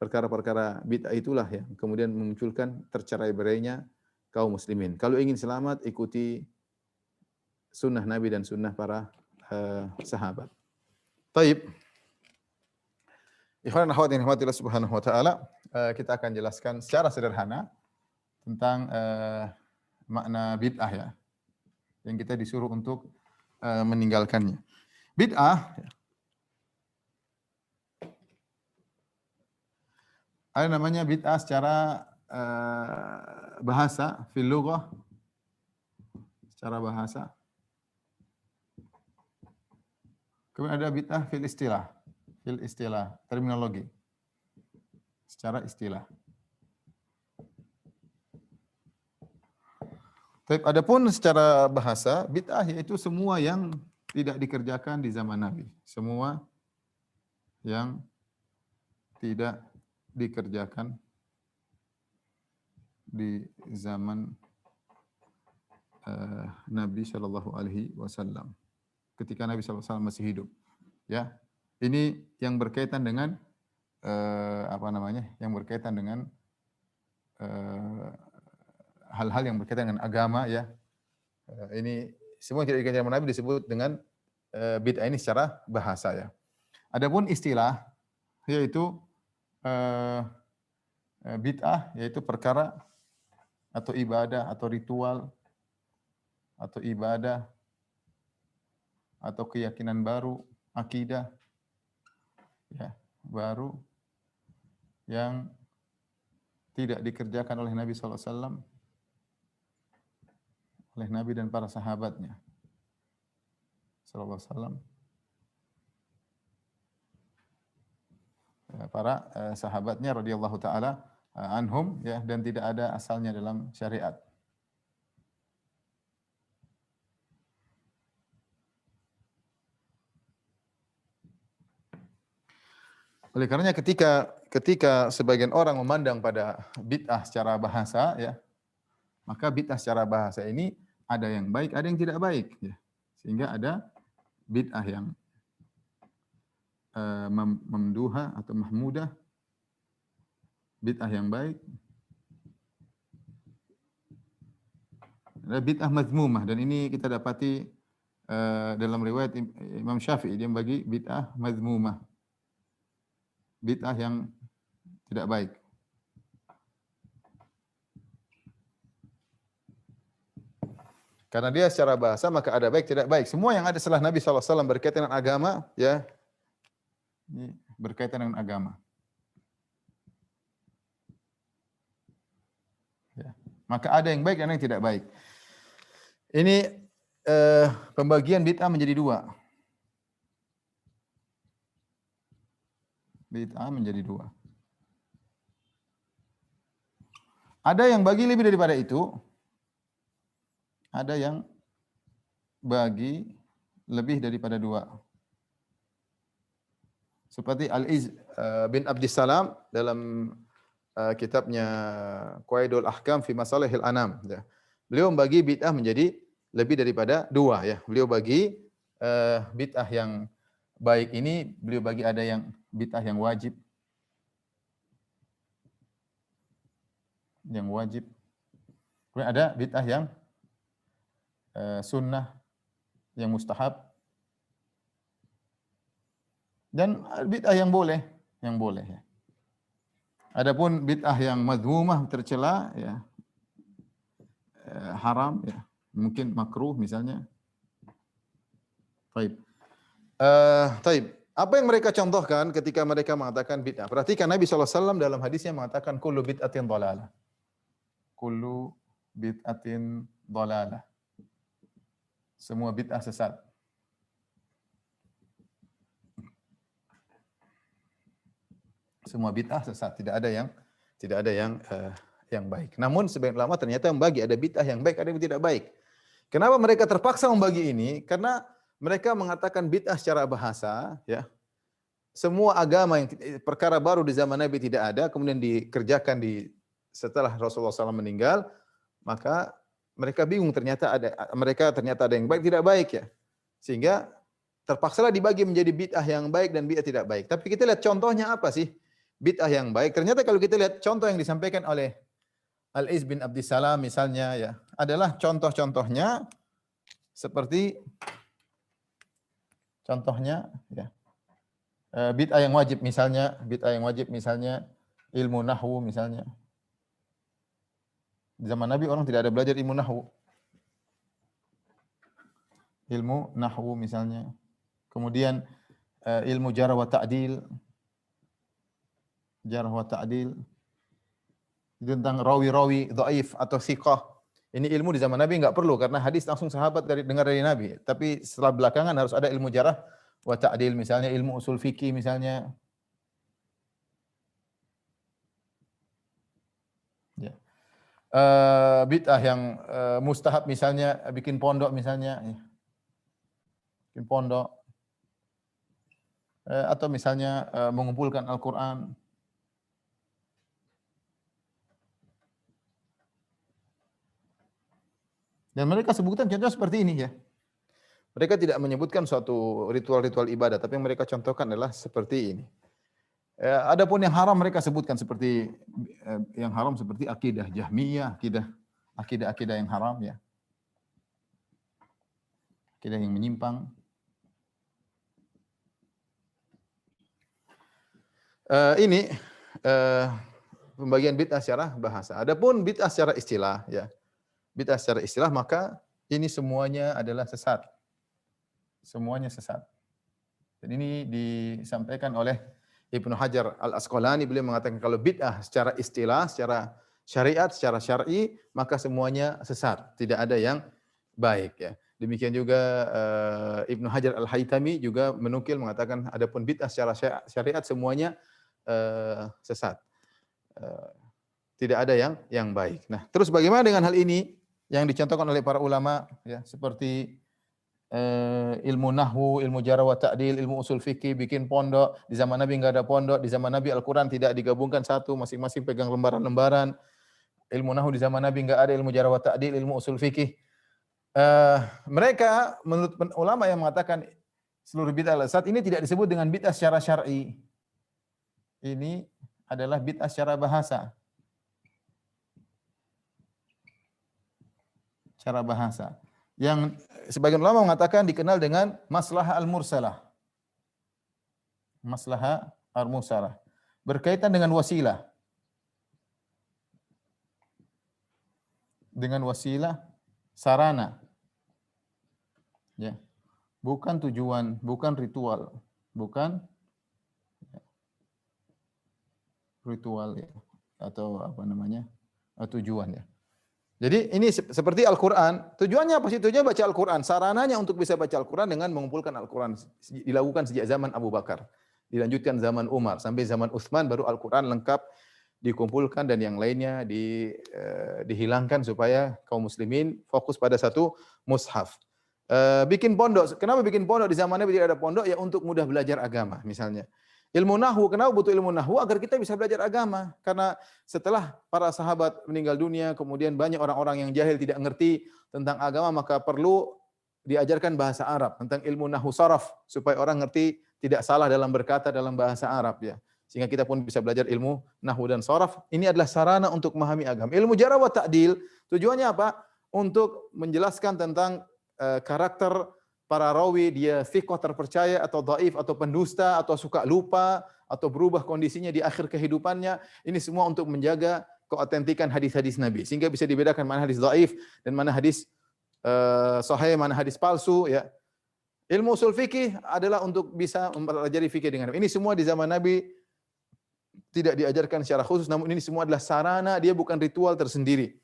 perkara-perkara bid'ah itulah yang kemudian memunculkan tercerai-berainya kaum muslimin. Kalau ingin selamat, ikuti sunnah Nabi dan sunnah para sahabat. Taib. Ikhwan dan akhwat yang dirahmati Allah Subhanahu wa taala, kita akan jelaskan secara sederhana tentang makna bid'ah ya. Yang kita disuruh untuk meninggalkannya. Bid'ah ada namanya bid'ah secara bahasa, fil lughah, secara bahasa. Kemudian ada bid'ah fil istilah, terminologi. Secara istilah. Tapi adapun secara bahasa, bid'ah yaitu semua yang tidak dikerjakan di zaman Nabi. Semua yang tidak dikerjakan di zaman Nabi Shallallahu Alaihi Wasallam. Ketika Nabi Shallallahu Alaihi Wasallam masih hidup, ya. Ini yang berkaitan dengan Yang berkaitan dengan hal-hal yang berkaitan dengan agama, ya. Ini semua yang tidak dikerjakan zaman Nabi disebut dengan bid'ah ini secara bahasa, ya. Adapun istilah yaitu bid'ah yaitu perkara atau ibadah atau ritual atau ibadah atau keyakinan baru, akidah ya, baru yang tidak dikerjakan oleh Nabi SAW, oleh Nabi dan para sahabatnya SAW, para sahabatnya radhiyallahu taala anhum ya, dan tidak ada asalnya dalam syariat. Oleh karenanya ketika sebagian orang memandang pada bid'ah secara bahasa ya, maka bid'ah secara bahasa ini ada yang baik, ada yang tidak baik ya. Sehingga ada bid'ah yang mamduha atau mahmudah, bid'ah yang baik. Ada bid'ah mazmumah, dan ini kita dapati dalam riwayat Imam Syafi'i, dia membagi bid'ah mazmumah, bid'ah yang tidak baik. Karena dia secara bahasa maka ada baik tidak baik. Semua yang ada setelah Nabi SAW berkaitan dengan agama, ya, ini berkaitan dengan agama. Ya. Maka ada yang baik dan yang tidak baik. Ini pembagian bid'ah menjadi dua. Bid'ah menjadi dua. Ada yang bagi lebih daripada itu. Ada yang bagi lebih daripada dua. Seperti Al-Izz bin Abdissalam dalam kitabnya Qawaidul Ahkam fi Masalihil Anam. Ya. Beliau membagi bid'ah menjadi lebih daripada dua. Ya. Beliau bagi bid'ah yang baik ini, beliau bagi ada yang bid'ah yang wajib. Yang wajib. Kemudian ada bid'ah yang sunnah, yang mustahab, dan bid'ah yang boleh ya. Adapun bid'ah yang madhmumah, tercela ya, haram ya, mungkin makruh misalnya. Taib. Apa yang mereka contohkan ketika mereka mengatakan bid'ah? Perhatikan Nabi SAW dalam hadisnya mengatakan kullu bid'atin dhalalah. Kullu bid'atin dhalalah. Semua bid'ah sesat. Semua bid'ah sesat, tidak ada yang baik. Namun sebagian ulama ternyata membagi ada bid'ah yang baik, ada yang tidak baik. Kenapa mereka terpaksa membagi ini? Karena mereka mengatakan bid'ah secara bahasa, ya. Semua agama yang perkara baru di zaman Nabi tidak ada, kemudian dikerjakan setelah Rasulullah SAW meninggal, maka mereka bingung ternyata ada yang baik tidak baik ya. Sehingga terpaksalah dibagi menjadi bid'ah yang baik dan bid'ah tidak baik. Tapi kita lihat contohnya apa sih? Bid'ah yang baik. Ternyata kalau kita lihat contoh yang disampaikan oleh Al-Iz bin Abdissalam misalnya ya, adalah contoh-contohnya seperti contohnya ya. Bid'ah yang wajib misalnya ilmu nahwu misalnya. Di zaman Nabi orang tidak ada belajar ilmu nahwu. Ilmu nahwu misalnya. Kemudian ilmu jarh wa ta'dil. Jarh wa ta'dil. Tentang rawi-rawi dhaif atau thiqah. Ini ilmu di zaman Nabi enggak perlu karena hadis langsung sahabat dengar dari Nabi. Tapi setelah belakangan harus ada ilmu jarh wa ta'dil misalnya, ilmu usul fikih misalnya. Ya. Bid'ah yang mustahab misalnya bikin pondok misalnya, ya. Bikin pondok. Atau misalnya mengumpulkan Al-Qur'an. Dan mereka sebutkan contoh seperti ini ya. Mereka tidak menyebutkan suatu ritual-ritual ibadah, tapi yang mereka contohkan adalah seperti ini. Adapun yang haram mereka sebutkan seperti yang haram seperti akidah Jahmiyah, akidah yang haram ya. Akidah yang menyimpang. Ini pembagian bid'ah secara bahasa. Adapun bid'ah secara istilah ya. Bid'ah secara istilah maka ini semuanya adalah sesat. Semuanya sesat. Dan ini disampaikan oleh Ibnu Hajar Al-Asqalani, beliau mengatakan kalau bid'ah secara istilah, secara syariat, secara syar'i, maka semuanya sesat, tidak ada yang baik ya. Demikian juga Ibnu Hajar Al-Haytami juga menukil mengatakan adapun bid'ah secara syariat semuanya sesat. Tidak ada yang baik. Nah, terus bagaimana dengan hal ini yang dicontohkan oleh para ulama ya, seperti ilmu nahwu, ilmu jarh wa ta'dil, ilmu usul fikih, bikin pondok. Di zaman Nabi enggak ada pondok, di zaman Nabi Al-Qur'an tidak digabungkan satu, masing-masing pegang lembaran-lembaran. Ilmu nahwu di zaman Nabi enggak ada, ilmu jarh wa ta'dil, ilmu usul fikih. Mereka menurut ulama yang mengatakan seluruh bid'ah saat ini tidak disebut dengan bid'ah secara syar'i. Ini adalah bid'ah secara bahasa. Cara bahasa. Yang sebagian ulama mengatakan dikenal dengan maslahah al-mursalah. Maslahah al-mursalah. Berkaitan dengan wasilah. Dengan wasilah, sarana. Ya. Bukan tujuan, bukan ritual. Bukan ritual ya. Atau apa namanya? Tujuan ya. Jadi ini seperti Al-Quran. Tujuannya apa sih? Tujuannya baca Al-Quran. Sarananya untuk bisa baca Al-Quran dengan mengumpulkan Al-Quran. Dilakukan sejak zaman Abu Bakar. Dilanjutkan zaman Umar. Sampai zaman Utsman baru Al-Quran lengkap dikumpulkan dan yang lainnya dihilangkan supaya kaum muslimin fokus pada satu mushaf. Bikin pondok. Kenapa bikin pondok? Di zaman Nabi tidak ada pondok ya untuk mudah belajar agama misalnya. Ilmu nahwu, kenapa butuh ilmu nahwu? Agar kita bisa belajar agama. Karena setelah para sahabat meninggal dunia, kemudian banyak orang-orang yang jahil tidak mengerti tentang agama, maka perlu diajarkan bahasa Arab, tentang ilmu nahwu saraf, supaya orang ngerti tidak salah dalam berkata dalam bahasa Arab ya. Sehingga kita pun bisa belajar ilmu nahwu dan saraf. Ini adalah sarana untuk memahami agama. Ilmu jarh wa ta'dil, tujuannya apa? Untuk menjelaskan tentang karakter para rawi, dia thiqah terpercaya atau dhaif atau pendusta atau suka lupa atau berubah kondisinya di akhir kehidupannya. Ini semua untuk menjaga keautentikan hadis-hadis Nabi sehingga bisa dibedakan mana hadis dhaif dan mana hadis sahih, mana hadis palsu ya. Ilmu usul fikih adalah untuk bisa mempelajari fikih dengan Nabi. Ini semua di zaman Nabi tidak diajarkan secara khusus, namun ini semua adalah sarana, dia bukan ritual tersendiri.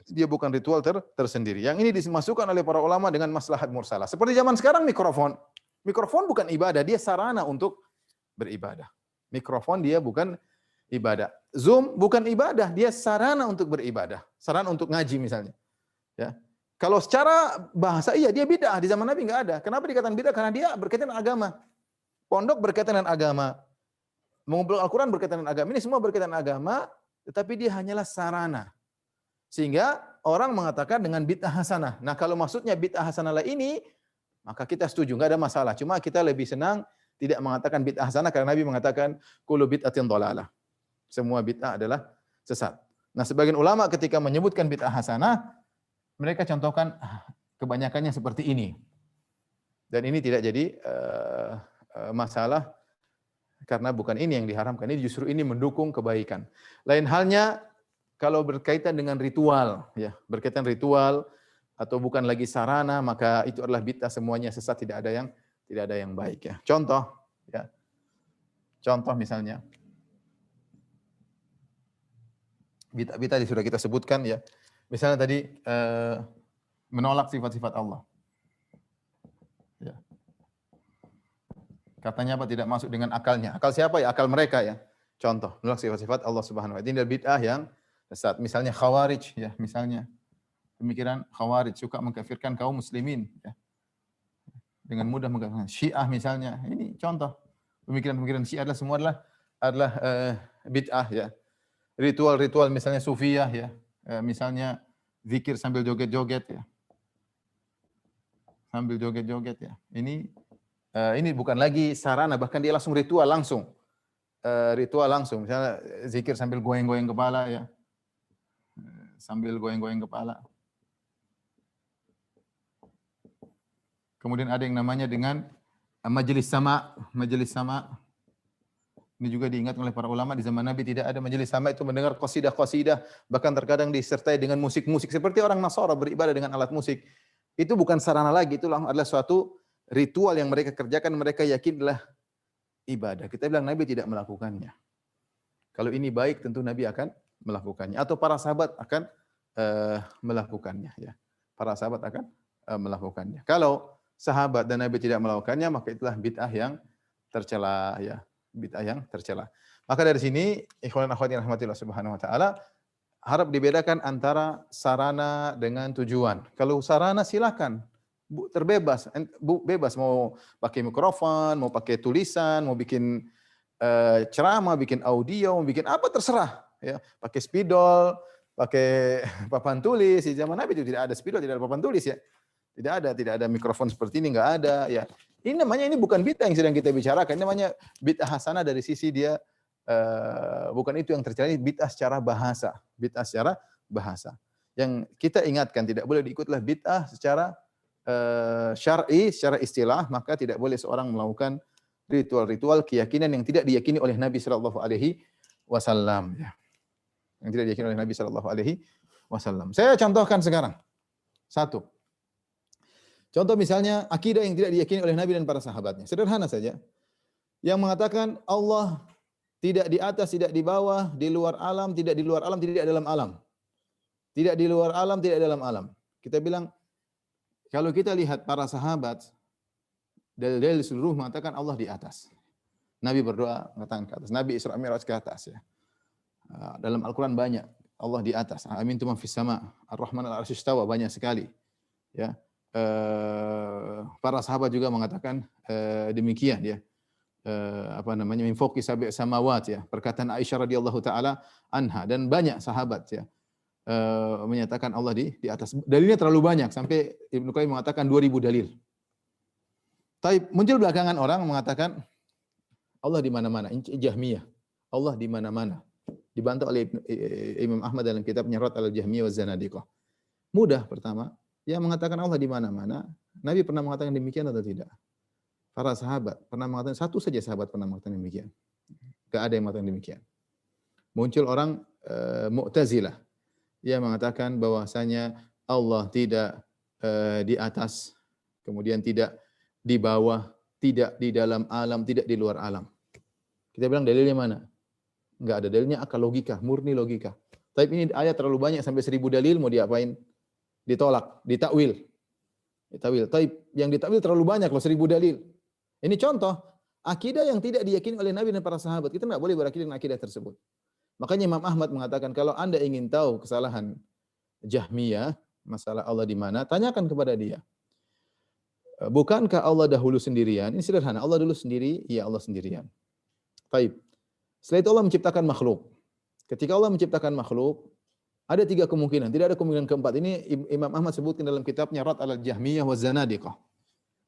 Dia bukan ritual tersendiri. Yang ini dimasukkan oleh para ulama dengan maslahat mursalah. Seperti zaman sekarang mikrofon. Mikrofon bukan ibadah, dia sarana untuk beribadah. Mikrofon dia bukan ibadah. Zoom bukan ibadah, dia sarana untuk beribadah. Sarana untuk ngaji misalnya. Ya. Kalau secara bahasa iya dia bid'ah, di zaman Nabi enggak ada. Kenapa dikatakan bid'ah? Karena dia berkaitan dengan agama. Pondok berkaitan dengan agama. Mengumpulkan Al-Quran berkaitan dengan agama. Ini semua berkaitan dengan agama, tetapi dia hanyalah sarana. Sehingga orang mengatakan dengan bid'ah hasanah. Nah, kalau maksudnya bid'ah hasanah ini, maka kita setuju, enggak ada masalah. Cuma kita lebih senang tidak mengatakan bid'ah hasanah karena Nabi mengatakan kullu bid'atin dhalalah. Semua bid'ah adalah sesat. Nah, sebagian ulama ketika menyebutkan bid'ah hasanah, mereka contohkan kebanyakannya seperti ini. Dan ini tidak jadi masalah karena bukan ini yang diharamkan. Ini justru ini mendukung kebaikan. Lain halnya kalau berkaitan dengan ritual, ya, berkaitan ritual atau bukan lagi sarana, maka itu adalah bid'ah, semuanya sesat, tidak ada yang baik, ya. Contoh, ya. Contoh misalnya bid'ah sudah kita sebutkan, ya. Misalnya tadi menolak sifat-sifat Allah. Ya. Katanya apa? Tidak masuk dengan akalnya. Akal siapa ya? Akal mereka ya. Contoh, menolak sifat-sifat Allah Subhanahu wa taala. Ini adalah bid'ah yang sesat. Misalnya Khawarij ya, misalnya pemikiran Khawarij suka mengkafirkan kaum muslimin ya. Dengan mudah mengkafirkan. Syiah misalnya. Ini contoh. Pemikiran-pemikiran Syiah adalah semua adalah bid'ah ya. Ritual-ritual misalnya Sufiyah ya. Misalnya zikir sambil joget-joget ya. Sambil joget-joget ya. Ini bukan lagi sarana, bahkan dia langsung ritual langsung. Ritual langsung, misalnya zikir sambil goyang-goyang kepala ya. Sambil goyang-goyang kepala. Kemudian ada yang namanya dengan majelis sama, majelis sama. Ini juga diingat oleh para ulama, di zaman Nabi tidak ada majelis sama, itu mendengar qasidah-qasidah, bahkan terkadang disertai dengan musik-musik seperti orang Nasara beribadah dengan alat musik. Itu bukan sarana lagi, itu adalah suatu ritual yang mereka kerjakan, mereka yakin adalah ibadah. Kita bilang Nabi tidak melakukannya. Kalau ini baik tentu Nabi akan melakukannya, atau para sahabat akan melakukannya ya. Para sahabat akan melakukannya. Kalau sahabat dan Nabi tidak melakukannya, maka itulah bid'ah yang tercela ya. Bid'ah yang tercela. Maka dari sini ikhwan dan akhwat yang rahmatillah subhanahu wa taala, harap dibedakan antara sarana dengan tujuan. Kalau sarana silakan, terbebas, bebas mau pakai mikrofon, mau pakai tulisan, mau bikin ceramah, bikin audio, mau bikin apa terserah, ya. Pakai spidol, pakai papan tulis. Di zaman Nabi itu tidak ada spidol, tidak ada papan tulis ya. Tidak ada mikrofon seperti ini, enggak ada ya. Ini bukan bid'ah yang sedang kita bicarakan, ini namanya bid'ah hasanah dari sisi dia bukan itu yang tercela, bid'ah secara bahasa, bid'ah secara bahasa. Yang kita ingatkan tidak boleh diikutlah bid'ah secara syar'i, secara istilah, maka tidak boleh seorang melakukan ritual-ritual keyakinan yang tidak diyakini oleh Nabi sallallahu alaihi wasallam ya. Yang tidak diyakini oleh Nabi sallallahu alaihi wasallam. Saya contohkan sekarang. Satu. Contoh misalnya akidah yang tidak diyakini oleh Nabi dan para sahabatnya. Sederhana saja. Yang mengatakan Allah tidak di atas, tidak di bawah, di luar alam, tidak di luar alam, tidak dalam alam. Tidak di luar alam, tidak dalam alam. Kita bilang, kalau kita lihat para sahabat, dalil-dalil seluruh mengatakan Allah di atas. Nabi berdoa mengatakan ke atas. Nabi Isra Mi'raj ke atas ya. Dalam Al-Quran banyak. Allah di atas. Amin tu man fis sama. Ar-Rahman al-Arsy istawa, banyak sekali. Ya. Para sahabat juga mengatakan demikian ya. Min fawqi sab'i samawat ya. Perkataan Aisyah radhiyallahu taala anha dan banyak sahabat ya. Menyatakan Allah di atas. Dalilnya terlalu banyak sampai Ibnu Qayyim mengatakan 2000 dalil. Tapi muncul belakangan orang mengatakan Allah di mana-mana. Jahmiyah. Allah di mana-mana. Dibantah oleh Imam Ahmad dalam kitabnya Rad al-Jahmiyah wa Zanadiqah. Mudah pertama. Yang mengatakan Allah di mana-mana, Nabi pernah mengatakan demikian atau tidak? Para sahabat pernah mengatakan, satu saja sahabat pernah mengatakan demikian. Enggak ada yang mengatakan demikian. Muncul orang Mu'tazilah. Dia mengatakan bahwasanya Allah tidak di atas, kemudian tidak di bawah, tidak di dalam alam, tidak di luar alam. Kita bilang dalilnya mana? Enggak ada dalilnya, akal logika, murni logika. Tapi ini ayat terlalu banyak sampai 1000 dalil, mau diapain? Ditolak, ditakwil. Ditakwil. Tapi yang ditakwil terlalu banyak loh, 1000 dalil. Ini contoh akidah yang tidak diyakini oleh Nabi dan para sahabat. Kita enggak boleh berakidah dengan akidah tersebut. Makanya Imam Ahmad mengatakan kalau Anda ingin tahu kesalahan Jahmiyah, masalah Allah di mana, tanyakan kepada dia. Bukankah Allah dahulu sendirian? Ini sederhana, Allah dulu sendiri, iya Allah sendirian. Baik. Setelah itu Allah menciptakan makhluk. Ketika Allah menciptakan makhluk, ada 3 kemungkinan. Tidak ada kemungkinan keempat. Ini Imam Ahmad sebutkan dalam kitabnya Rad al-Jahmiyah wa Zanadiqah.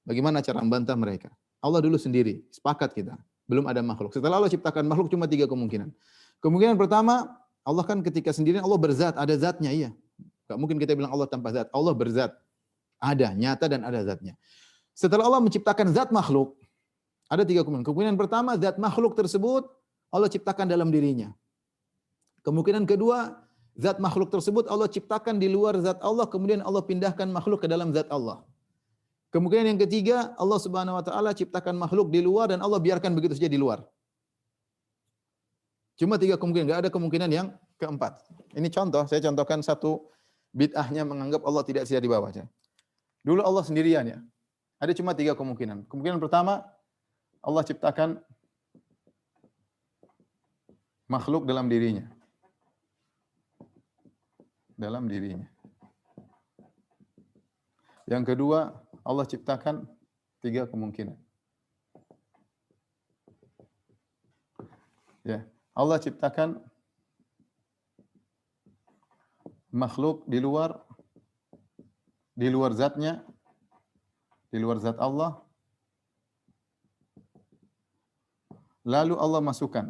Bagaimana cara membantah mereka? Allah dulu sendiri, sepakat kita. Belum ada makhluk. Setelah Allah ciptakan makhluk cuma 3 kemungkinan. Kemungkinan pertama, Allah kan ketika sendirian Allah berzat, ada zatnya, iya. Enggak mungkin kita bilang Allah tanpa zat. Allah berzat. Ada, nyata dan ada zatnya. Setelah Allah menciptakan zat makhluk, ada 3 kemungkinan. Kemungkinan pertama, zat makhluk tersebut Allah ciptakan dalam dirinya. Kemungkinan kedua, zat makhluk tersebut Allah ciptakan di luar zat Allah, kemudian Allah pindahkan makhluk ke dalam zat Allah. Kemungkinan yang ketiga, Allah Subhanahu wa taala ciptakan makhluk di luar dan Allah biarkan begitu saja di luar. Cuma 3 kemungkinan, enggak ada kemungkinan yang keempat. Ini contoh, saya contohkan satu bid'ahnya menganggap Allah tidak ada di bawahnya. Dulu Allah sendirian ya. Ada cuma 3 kemungkinan. Kemungkinan pertama, Allah ciptakan makhluk dalam dirinya. Dalam dirinya. Yang kedua, Allah ciptakan 3 kemungkinan. Ya, Allah ciptakan makhluk di luar zatnya, di luar zat Allah. Lalu Allah masukkan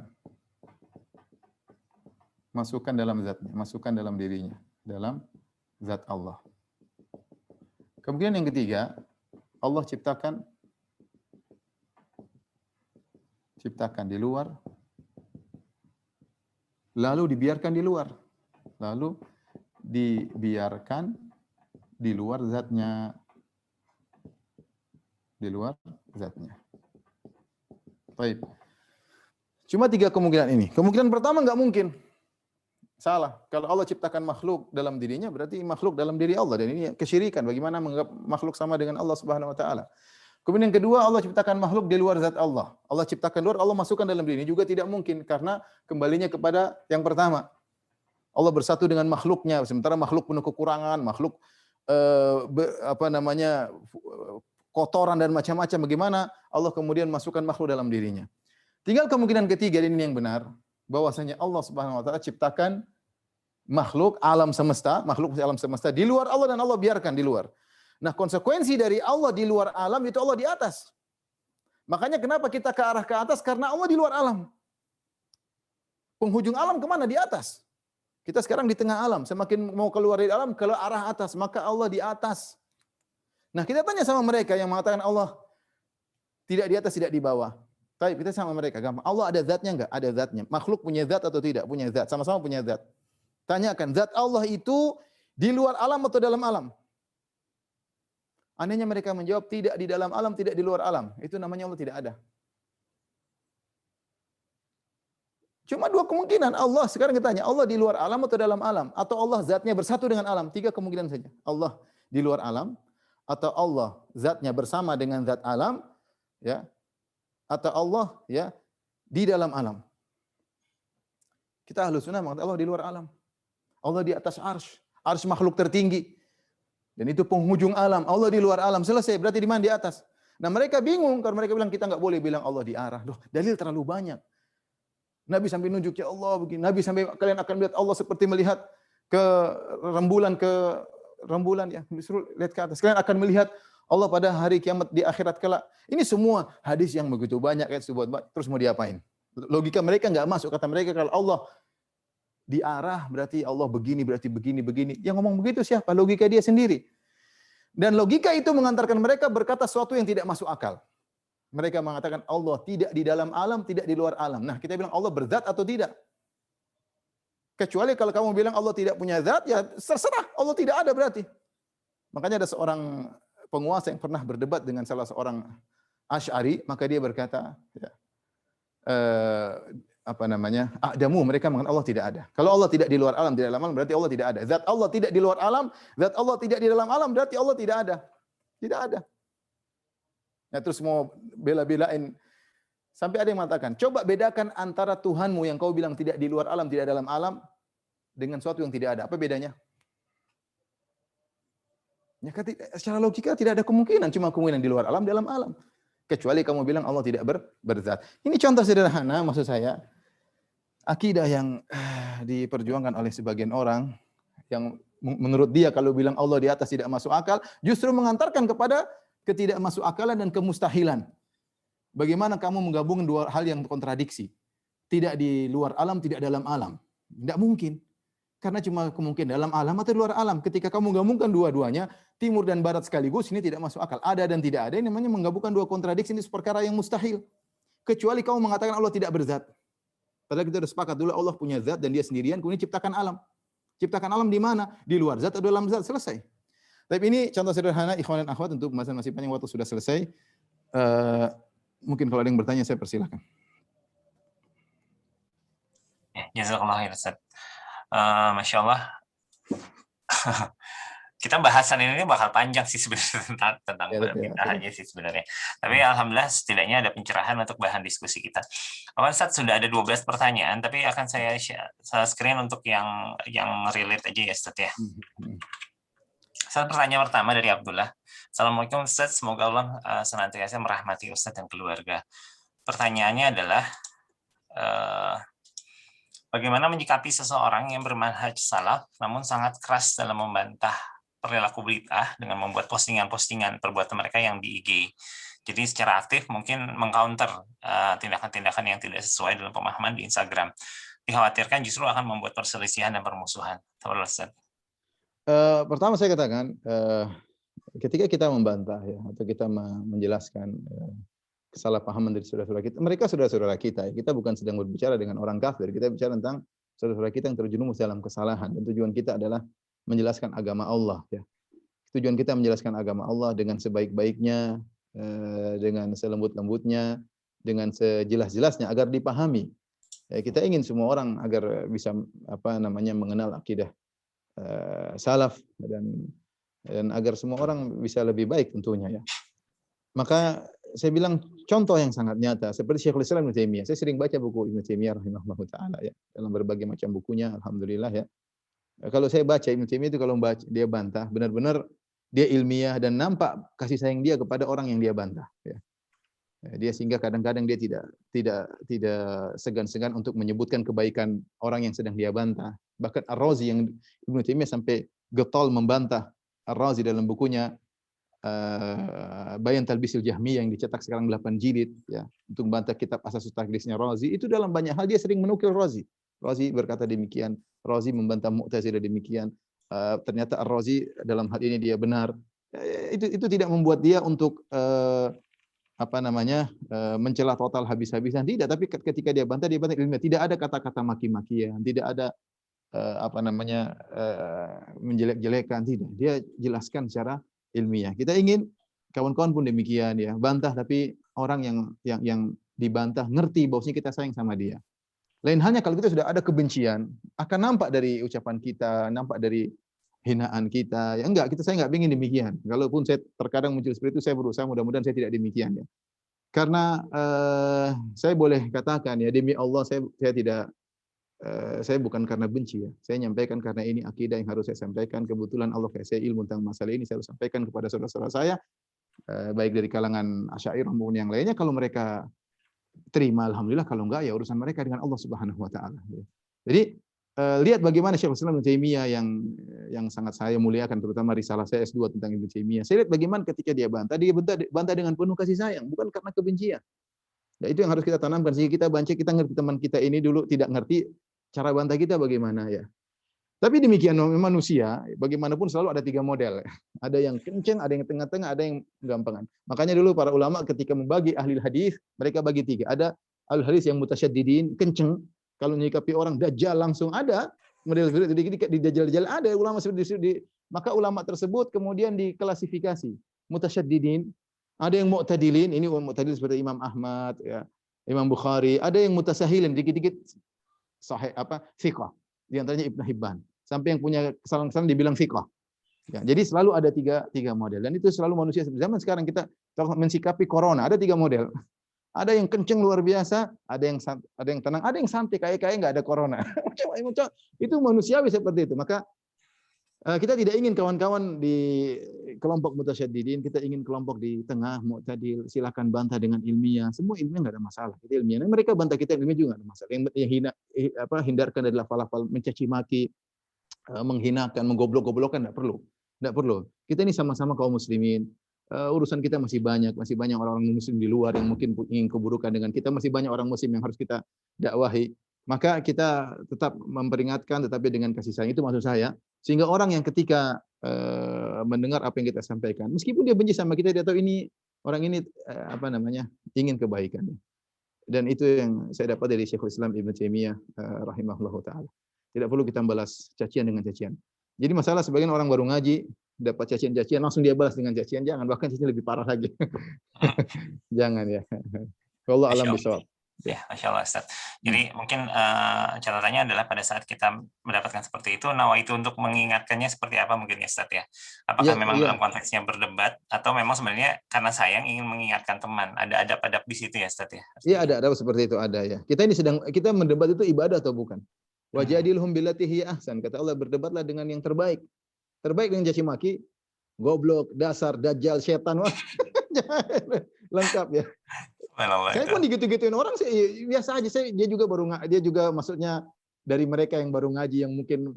dalam zatnya, masukkan dalam dirinya, dalam zat Allah. Kemudian yang ketiga, Allah ciptakan di luar, lalu dibiarkan di luar, lalu dibiarkan di luar zatnya, di luar zatnya. Baik. Cuma 3 kemungkinan ini. Kemungkinan pertama enggak mungkin. Salah. Kalau Allah ciptakan makhluk dalam dirinya, berarti makhluk dalam diri Allah. Dan ini kesyirikan. Bagaimana menganggap makhluk sama dengan Allah Subhanahu wa taala. Kemudian yang kedua, Allah ciptakan makhluk di luar zat Allah. Allah ciptakan luar, Allah masukkan dalam diri. Ini juga tidak mungkin karena kembalinya kepada yang pertama. Allah bersatu dengan makhluknya, sementara makhluk penuh kekurangan, makhluk kotoran dan macam-macam. Bagaimana Allah kemudian masukkan makhluk dalam dirinya. Tinggal kemungkinan ketiga, ini yang benar, bahwasanya Allah Subhanahu wa taala ciptakan makhluk alam semesta di luar Allah dan Allah biarkan di luar. Nah, konsekuensi dari Allah di luar alam itu Allah di atas. Makanya kenapa kita ke arah ke atas? Karena Allah di luar alam. Penghujung alam kemana? Di atas. Kita sekarang di tengah alam. Semakin mau keluar dari alam, ke arah atas. Maka Allah di atas. Nah, kita tanya sama mereka yang mengatakan Allah tidak di atas, tidak di bawah. Tapi kita sama mereka, gampang. Allah ada zatnya enggak? Ada zatnya. Makhluk punya zat atau tidak? Punya zat. Sama-sama punya zat. Tanyakan, zat Allah itu di luar alam atau dalam alam? Andainya mereka menjawab tidak di dalam alam, tidak di luar alam. Itu namanya Allah tidak ada. Cuma 2 kemungkinan. Allah, sekarang kita tanya, Allah di luar alam atau dalam alam? Atau Allah zatnya bersatu dengan alam? 3 kemungkinan saja. Allah di luar alam, atau Allah zatnya bersama dengan zat alam, ya, atau Allah ya di dalam alam. Kita Ahlus Sunnah mengatakan Allah di luar alam. Allah di atas arsy. Arsy makhluk tertinggi. Dan itu penghujung alam. Allah di luar alam. Selesai. Berarti di mana? Di atas. Nah, mereka bingung karena mereka bilang kita enggak boleh bilang Allah di arah. Loh, dalil terlalu banyak. Nabi sampai nunjuk ya Allah begini. Nabi sampai kalian akan melihat Allah seperti melihat ke rembulan ya. Disuruh lihat ke atas. Kalian akan melihat Allah pada hari kiamat di akhirat kelak. Ini semua hadis yang begitu banyak terus mau diapain? Logika mereka enggak masuk. Kata mereka kalau Allah di arah berarti Allah begini, berarti begini. Yang ngomong begitu siapa? Logika dia sendiri. Dan logika itu mengantarkan mereka berkata sesuatu yang tidak masuk akal. Mereka mengatakan Allah tidak di dalam alam, tidak di luar alam. Nah, kita bilang Allah berzat atau tidak? Kecuali kalau kamu bilang Allah tidak punya zat, ya terserah. Allah tidak ada berarti. Makanya ada seorang penguasa yang pernah berdebat dengan salah seorang Asy'ari, maka dia berkata, ya, apa namanya? A'damu, mereka mengatakan Allah tidak ada. Kalau Allah tidak di luar alam, di dalam alam berarti Allah tidak ada. Zat Allah tidak di luar alam, zat Allah tidak di dalam alam berarti Allah tidak ada. Tidak ada. Nah, terus mau bela-belain sampai ada yang mengatakan, coba bedakan antara Tuhanmu yang kau bilang tidak di luar alam, tidak dalam alam dengan sesuatu yang tidak ada. Apa bedanya? Ya, secara logika tidak ada kemungkinan, cuma kemungkinan di luar alam, dalam alam. Kecuali kamu bilang Allah tidak berzat. Ini contoh sederhana, maksud saya, akidah yang diperjuangkan oleh sebagian orang, yang menurut dia kalau bilang Allah di atas tidak masuk akal, justru mengantarkan kepada ketidakmasukakalan dan kemustahilan. Bagaimana kamu menggabungkan dua hal yang kontradiksi? Tidak di luar alam, tidak dalam alam. Tidak mungkin. Karena cuma kemungkinan dalam alam atau di luar alam. Ketika kamu menggabungkan dua-duanya, timur dan barat sekaligus, ini tidak masuk akal. Ada dan tidak ada, ini namanya menggabungkan dua kontradiksi, ini perkara yang mustahil. Kecuali kamu mengatakan Allah tidak berzat. Padahal kita sudah sepakat dulu Allah punya zat dan dia sendirian, kemudian ciptakan alam. Ciptakan alam di mana? Di luar zat atau dalam zat, selesai. Tapi ini contoh sederhana, ikhwan dan akhwat, untuk pembahasan masih panjang, waktu sudah selesai. Mungkin kalau ada yang bertanya, saya persilahkan. Ya, jazakallah khair, Ustaz. Masya Allah. Kita bahasan ini bakal panjang sih sebenarnya tentang permintaannya sih sebenarnya. Tapi alhamdulillah setidaknya ada pencerahan untuk bahan diskusi kita. Ustaz, sudah ada 12 pertanyaan, tapi akan saya screen untuk yang relate aja ya, Ustaz ya. Ustaz, pertanyaan pertama dari Abdullah. Assalamualaikum Ustaz, semoga Allah senantiasa merahmati Ustaz dan keluarga. Pertanyaannya adalah, bagaimana menyikapi seseorang yang bermanhaj salaf namun sangat keras dalam membantah perilaku bid'ah dengan membuat postingan-postingan perbuatan mereka yang di IG. Jadi secara aktif mungkin mengcounter tindakan-tindakan yang tidak sesuai dalam pemahaman di Instagram. Dikhawatirkan justru akan membuat perselisihan dan permusuhan. Pertama saya katakan, ketika kita membantah ya, atau kita menjelaskan kesalahpahaman dari saudara-saudara kita, mereka saudara-saudara kita. Kita bukan sedang berbicara dengan orang kafir, kita bicara tentang saudara-saudara kita yang terjerumus dalam kesalahan. Dan tujuan kita adalah menjelaskan agama Allah. Ya. Tujuan kita menjelaskan agama Allah dengan sebaik-baiknya, dengan selembut-lembutnya, dengan sejelas-jelasnya agar dipahami. Kita ingin semua orang agar bisa mengenal akidah salaf dan agar semua orang bisa lebih baik tentunya ya. Maka saya bilang contoh yang sangat nyata seperti Syekhul Islam Ibnu Taimiyah. Saya sering baca buku Ibnu Taimiyah rahimahullahu taala ya, dalam berbagai macam bukunya, alhamdulillah ya. Kalau saya baca Ibnu Taimiyah itu, kalau dia bantah benar-benar dia ilmiah dan nampak kasih sayang dia kepada orang yang dia bantah ya. Dia sehingga kadang-kadang dia tidak segan-segan untuk menyebutkan kebaikan orang yang sedang dia bantah. Bahkan Ar-Razi, yang Ibnu Taimiyah sampai getol membantah Ar-Razi dalam bukunya Bayan Talbisil Jahmiyah yang dicetak sekarang 8 jilid ya, untuk membantah kitab Asasus Taqdisnya Razi. Itu dalam banyak hal dia sering menukil Razi. Razi berkata demikian, Razi membantah Mu'tazilah demikian. Ternyata Ar-Razi dalam hal ini dia benar. Itu tidak membuat dia untuk mencela total habis-habisan, tidak. Tapi ketika dia bantah ilmiah. Tidak ada kata-kata maki-makian, tidak ada menjelek-jelekan, tidak. Dia jelaskan secara ilmiah. Kita ingin kawan-kawan pun demikian ya, bantah tapi orang yang dibantah ngerti bahwasanya kita sayang sama dia. Lain halnya kalau kita sudah ada kebencian, akan nampak dari ucapan kita, nampak dari hinaan kita. Ya enggak, saya enggak ingin demikian. Kalaupun saya terkadang muncul seperti itu, saya berusaha mudah-mudahan saya tidak demikian ya. Karena saya boleh katakan ya, demi Allah saya bukan karena benci ya. Saya nyampaikan karena ini akidah yang harus saya sampaikan. Kebetulan Allah kasih saya ilmu tentang masalah ini, saya harus sampaikan kepada saudara-saudara saya, baik dari kalangan Asy'ariyah maupun yang lainnya. Kalau mereka terima, alhamdulillah. Kalau enggak, ya urusan mereka dengan Allah Subhanahu wa taala. Jadi lihat bagaimana Syekhul Islam Ibnu Taimiyah yang sangat saya muliakan, terutama risalah saya S2 tentang Ibnu Taimiyah. Saya lihat bagaimana ketika dia bantah dengan penuh kasih sayang, bukan karena kebencian. Nah, itu yang harus kita tanamkan, sehingga kita baca, kita ngerti teman kita ini dulu tidak ngerti cara bantah kita bagaimana ya. Tapi demikian manusia, bagaimanapun selalu ada 3 model. Ada yang kenceng, ada yang tengah-tengah, ada yang gampangan. Makanya dulu para ulama ketika membagi ahli hadis, mereka bagi 3. Ada ahli hadis yang mutasyaddidin, kenceng. Kalau menyikapi orang dajjal langsung ada, model di dajjal ada ulama seperti itu. Maka ulama tersebut kemudian diklasifikasi. mutasyaddidin, ada yang mu'tadilin, ini mu'tadil seperti Imam Ahmad, ya, Imam Bukhari, ada yang mutasahilin, dikit-dikit sahih thiqah. Di antaranya Ibnu Hibban. Sampai yang punya kesalahan-kesalahan dibilang thiqah. Ya, jadi selalu ada tiga model, dan itu selalu manusia. Zaman sekarang kita mensikapi corona, ada 3 model. Ada yang kenceng luar biasa, ada yang tenang, ada yang santai kayak nggak ada corona. Itu manusiawi seperti itu. Maka kita tidak ingin kawan-kawan di kelompok mutasyaddidin, kita ingin kelompok di tengah, mu'tadil. Silakan bantah dengan ilmiah, semua ilmiah nggak ada masalah. Kita ilmiah. Mereka bantah kita ilmiah juga nggak ada masalah. Yang hindarkan adalah lafal-lafal mencaci maki, menghinakan, menggoblok-goblokkan, nggak perlu. Kita ini sama-sama kaum muslimin. Urusan kita masih banyak orang-orang muslim di luar yang mungkin ingin keburukan dengan kita, masih banyak orang muslim yang harus kita dakwahi. Maka kita tetap memperingatkan, tetapi dengan kasih sayang, itu maksud saya. Sehingga orang yang ketika mendengar apa yang kita sampaikan, meskipun dia benci sama kita, dia tahu orang ini ingin kebaikan. Dan itu yang saya dapat dari Syekhul Islam Ibnu Taimiyah rahimahullahu taala. Tidak perlu kita balas cacian dengan cacian. Jadi masalah sebagian orang baru ngaji, dapat cacian-cacian, langsung dia balas dengan cacian, jangan, bahkan cacian lebih parah lagi. Jangan ya. Wallahu a'lam bishawab. Ya, Masya Allah, Ustaz. Jadi mungkin catatannya adalah pada saat kita mendapatkan seperti itu, nawaitu untuk mengingatkannya seperti apa mungkin ya, Ustaz ya? Apakah memang dalam konteksnya berdebat, atau memang sebenarnya karena sayang ingin mengingatkan teman? Ada adab-adab di situ ya, Ustaz ya? Iya, ada adab seperti itu, ada ya. Kita mendebat itu ibadah atau bukan? Wajadilhum billati hiya ahsan. Kata Allah, berdebatlah dengan yang terbaik. Terbaik dengan caci maki, goblok, dasar, dajjal, setan, wah. Lengkap ya. Saya pun digitu-gituin orang, sih biasa aja. Dia juga maksudnya dari mereka yang baru ngaji, yang mungkin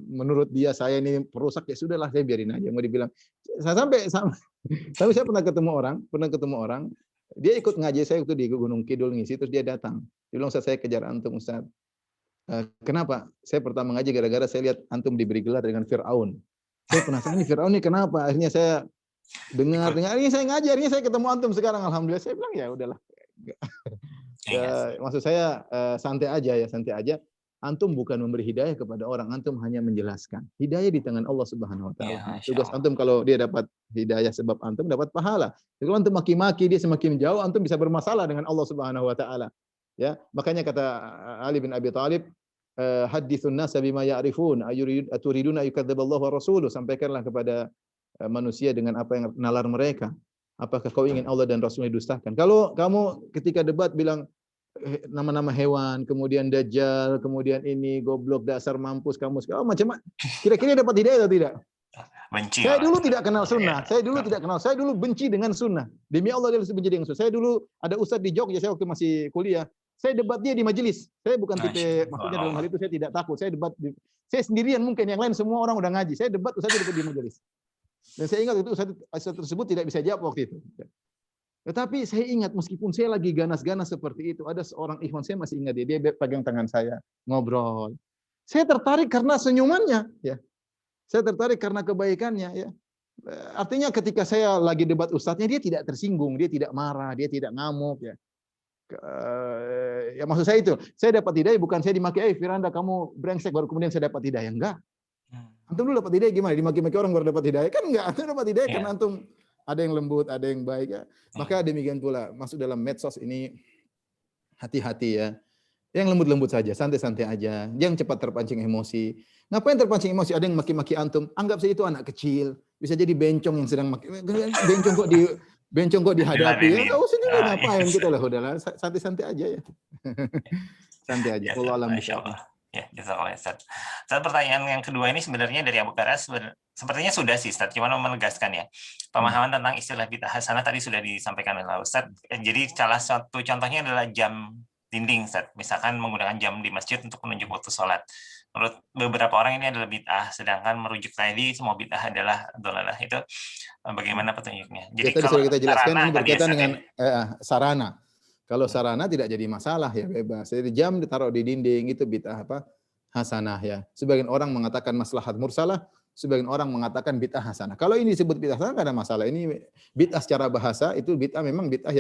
menurut dia saya ini perusak, ya sudahlah, saya biarin aja. Mau dibilang, sampai saya pernah ketemu orang, dia ikut ngaji saya waktu di Gunung Kidul ngisi, terus dia datang. Dia bilang, Ustaz, saya kejar antum, Ustaz. Kenapa? Saya pertama ngaji gara-gara saya lihat antum diberi gelar dengan Fir'aun. Saya penasaran, Fir'aun ini kenapa? Akhirnya saya dengar, ini saya ngaji, akhirnya saya ketemu antum sekarang, alhamdulillah. Saya bilang ya udahlah. Maksud saya santai aja. Antum bukan memberi hidayah kepada orang, antum hanya menjelaskan. Hidayah di tangan Allah Subhanahu wa taala. Tugas antum kalau dia dapat hidayah sebab antum dapat pahala. Kalau antum maki-maki dia semakin jauh, antum bisa bermasalah dengan Allah Subhanahu wa taala. Ya, makanya kata Ali bin Abi Thalib, hadithun nasa bima ya'rifun aturiduna ayukadziballahu wa rasuluhu, sampaikanlah kepada manusia dengan apa yang nalar mereka. Apakah kau ingin Allah dan Rasulnya dustakan? Kalau kamu ketika debat bilang nama-nama hewan, kemudian dajjal, kemudian ini goblok, dasar, mampus, kamu segala macam, kira-kira dapat hidayah atau tidak? Benci. Saya dulu tidak kenal sunnah. Saya dulu benci dengan sunnah. Demi Allah dia benci dengan sunnah. Saya dulu ada ustadz di Jogja, saya waktu masih kuliah. Saya debat dia di majelis. Saya bukan tipe, maksudnya dalam hal itu saya tidak takut. Saya debat, saya sendirian mungkin, yang lain semua orang udah ngaji. Saya debat, ustadz debat di majelis. Dan saya ingat itu ustadz tersebut tidak bisa jawab waktu itu. Tetapi saya ingat, meskipun saya lagi ganas-ganas seperti itu, ada seorang ikhwan, saya masih ingat dia pegang tangan saya, ngobrol. Saya tertarik karena senyumannya, ya. Saya tertarik karena kebaikannya, ya. Artinya ketika saya lagi debat ustadznya, dia tidak tersinggung, dia tidak marah, dia tidak ngamuk, ya. Ya maksud saya itu, saya dapat hidayah bukan saya dimaki, Firanda kamu brengsek baru kemudian saya dapat hidayah, enggak. Antum dulu dapat hidayah gimana? Dimaki-maki orang baru dapat hidayah? Kan enggak, antum dapat hidayah karena antum ada yang lembut, ada yang baik, ya. Maka demikian pula masuk dalam medsos ini, hati-hati ya. Yang lembut-lembut saja, santai-santai aja, jangan cepat terpancing emosi. Ngapain terpancing emosi? Ada yang maki-maki antum, anggap saja itu anak kecil, bisa jadi bencong yang sedang maki, bencong kok dihadapi, ya tahu sendiri ngapain kita lah, udahlah santai-santai aja ya. Santai aja. Wallahu a'lam bishawab. Ya, jazakallah Ustaz. Saat pertanyaan yang kedua ini sebenarnya dari Abu Karas, sepertinya sudah sih Ustaz, cuma menegaskan ya. Pemahaman tentang istilah bid'ah hasanah tadi sudah disampaikan oleh Ustaz. Jadi salah satu contohnya adalah jam dinding Ustaz. Misalkan menggunakan jam di masjid untuk menunjuk waktu sholat. Menurut beberapa orang ini adalah bid'ah, sedangkan merujuk tadi semua bid'ah adalah dhalalah. Itu bagaimana petunjuknya? Jadi tadi sudah kita jelaskan, ini berkaitan dengan sarana. Kalau sarana tidak jadi masalah, ya bebas. Jadi jam ditaruh di dinding itu bid'ah hasanah, ya. Sebagian orang mengatakan maslahat mursalah, sebagian orang mengatakan bid'ah hasanah. Kalau ini disebut bid'ah hasanah enggak ada masalah. Ini bid'ah secara bahasa, itu bid'ah memang bid'ah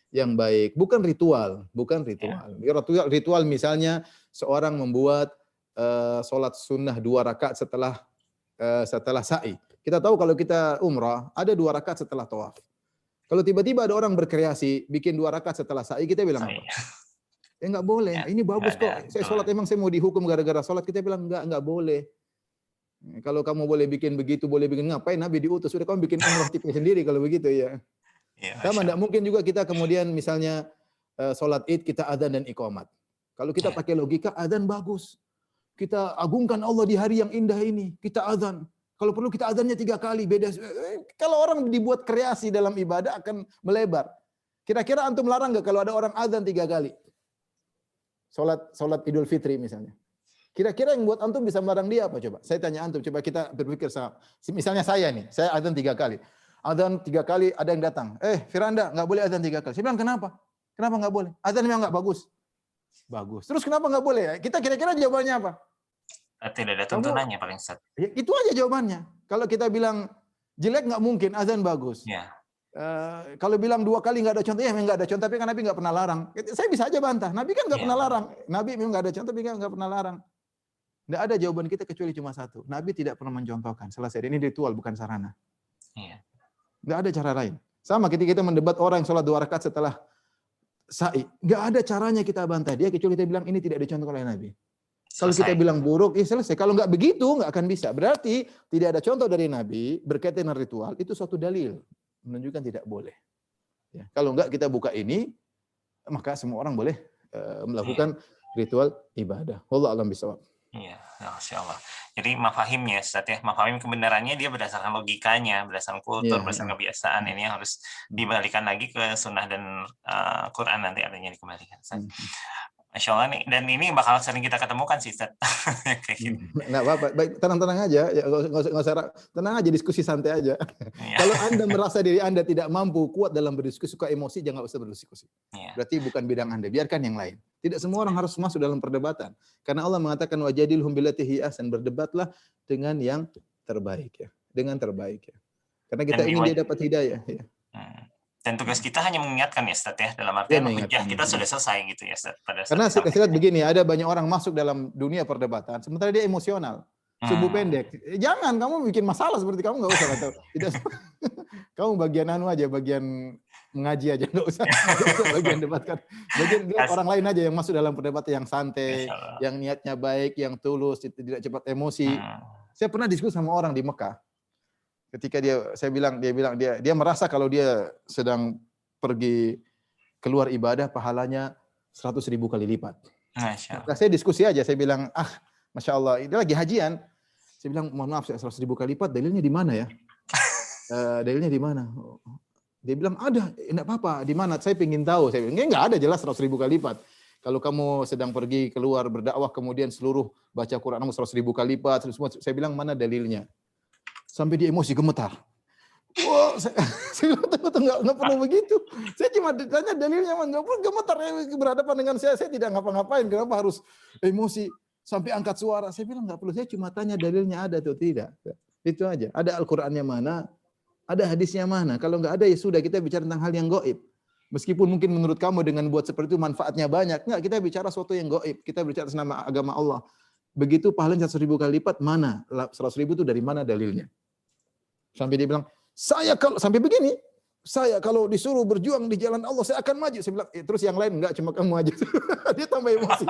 yang baik, bukan ritual. Ritual misalnya seorang membuat sholat sunnah 2 rakaat setelah sa'i. Kita tahu kalau kita umrah ada 2 rakaat setelah tawaf. Kalau tiba-tiba ada orang berkreasi bikin 2 rakaat setelah sa'i, kita bilang apa? Nggak boleh. Ini bagus kok. Saya sholat, emang saya mau dihukum gara-gara sholat? Kita bilang nggak boleh. Kalau kamu boleh bikin begitu, boleh bikin, ngapain Nabi diutus? Sudah kamu bikin umrah tipe sendiri kalau begitu ya. Sama enggak mungkin juga kita kemudian misalnya sholat Id kita adzan dan iqamat. Kalau kita pakai logika adzan bagus. Kita agungkan Allah di hari yang indah ini, kita adzan. Kalau perlu kita adzannya 3 kali, beda. Kalau orang dibuat kreasi dalam ibadah akan melebar. Kira-kira antum larang enggak kalau ada orang adzan 3 kali? Sholat Idul Fitri misalnya. Kira-kira yang buat antum bisa melarang dia apa coba? Saya tanya antum, coba kita berpikir sama. Misalnya saya nih, saya adzan 3 kali. Adzan 3 kali ada yang datang. Firanda, enggak boleh adzan 3 kali. Saya bilang kenapa? Kenapa enggak boleh? Adzan memang enggak bagus. Bagus. Terus kenapa enggak boleh ya? Kita kira-kira jawabannya apa? Tidak ada tuntunannya paling Ustaz. Ya, itu aja jawabannya. Kalau kita bilang jelek nggak mungkin, azan bagus. Ya. Kalau bilang 2 kali nggak ada contoh, ya memang nggak ada contoh, tapi kan Nabi nggak pernah larang. Saya bisa aja bantah. Nabi kan nggak pernah larang. Nabi memang nggak ada contoh, tapi nggak pernah larang. Nggak ada jawaban kita kecuali cuma satu. Nabi tidak pernah mencontohkan. Selesai. Ini ritual bukan sarana. Iya. Nggak ada cara lain. Sama ketika kita mendebat orang yang sholat 2 rakaat setelah sa'i, nggak ada caranya kita bantah dia kecuali kita bilang ini tidak dicontohkan oleh Nabi. Kalau kita bilang buruk, ya selesai. Kalau nggak begitu, nggak akan bisa. Berarti tidak ada contoh dari Nabi berkaitan dengan ritual, itu suatu dalil. Menunjukkan tidak boleh. Ya. Kalau nggak kita buka ini, maka semua orang boleh melakukan ritual ibadah. Wallahu a'lam bishawab. Iya, Masya Allah. Jadi mafahimnya, Ustaz ya, mafahim kebenarannya dia berdasarkan logikanya, berdasarkan kultur, berdasarkan kebiasaan. Ini yang harus dibalikan lagi ke sunnah dan Quran nanti adanya dikembalikan. Masya Allah nih, dan ini bakal sering kita ketemukan sih, Ustaz. Kayak gini. Nggak apa-apa, baik, tenang-tenang aja, ya, nggak usah, tenang aja, diskusi santai aja. Kalau Anda merasa diri Anda tidak mampu kuat dalam berdiskusi, suka emosi, jangan usah berdiskusi. Berarti bukan bidang Anda, biarkan yang lain. Tidak semua orang harus masuk dalam perdebatan. Karena Allah mengatakan wajadilhum billati hiya ahsan, berdebatlah dengan yang terbaik ya, dengan terbaik ya. Karena kita ingin dia dapat hidayah ya. Dan tugas kita hanya mengingatkan ya Ustaz ya, dalam artian hujah kita sudah selesai gitu ya Ustaz. Karena saya lihat begini, ada banyak orang masuk dalam dunia perdebatan, sementara dia emosional, sumbu pendek. Jangan, kamu bikin masalah seperti kamu nggak usah atau tidak. Kamu bagian aja, bagian mengaji aja, nggak usah bagian debatkan. Bagian orang lain aja yang masuk dalam perdebatan yang santai, yang niatnya baik, yang tulus, tidak cepat emosi. Saya pernah diskusi sama orang di Mekah. Ketika dia merasa kalau dia sedang pergi keluar ibadah pahalanya 100.000 kali lipat. Nah, saya diskusi aja, saya bilang, Masya Allah, ini lagi hajian. Saya bilang, mohon maaf, 100.000 kali lipat, dalilnya di mana ya? Dalilnya di mana? Dia bilang, ada, enggak apa-apa, di mana? Saya ingin tahu. Saya bilang, enggak ada, jelas 100.000 kali lipat. Kalau kamu sedang pergi keluar berdakwah, kemudian seluruh baca Quran kamu 100.000 kali lipat, saya bilang, mana dalilnya? Sampai dia emosi gemetar. Wah, saya nggak perlu begitu. Saya cuma ditanya dalilnya, nggak perlu gemetar berhadapan dengan saya tidak ngapa-ngapain. Kenapa harus emosi sampai angkat suara? Saya bilang nggak perlu. Saya cuma tanya dalilnya ada atau tidak. Itu aja. Ada Al-Qur'annya mana? Ada hadisnya mana? Kalau nggak ada ya sudah, kita bicara tentang hal yang gaib. Meskipun mungkin menurut kamu dengan buat seperti itu manfaatnya banyak, nggak, kita bicara sesuatu yang gaib. Kita bicara tentang agama Allah. Begitu pahalanya 100.000 kali lipat, mana? 100.000 itu dari mana dalilnya? Sampai dia bilang, sampai begini, saya kalau disuruh berjuang di jalan Allah, saya akan maju. Saya bilang, terus yang lain enggak, cuma kamu aja. Dia tambah emosi.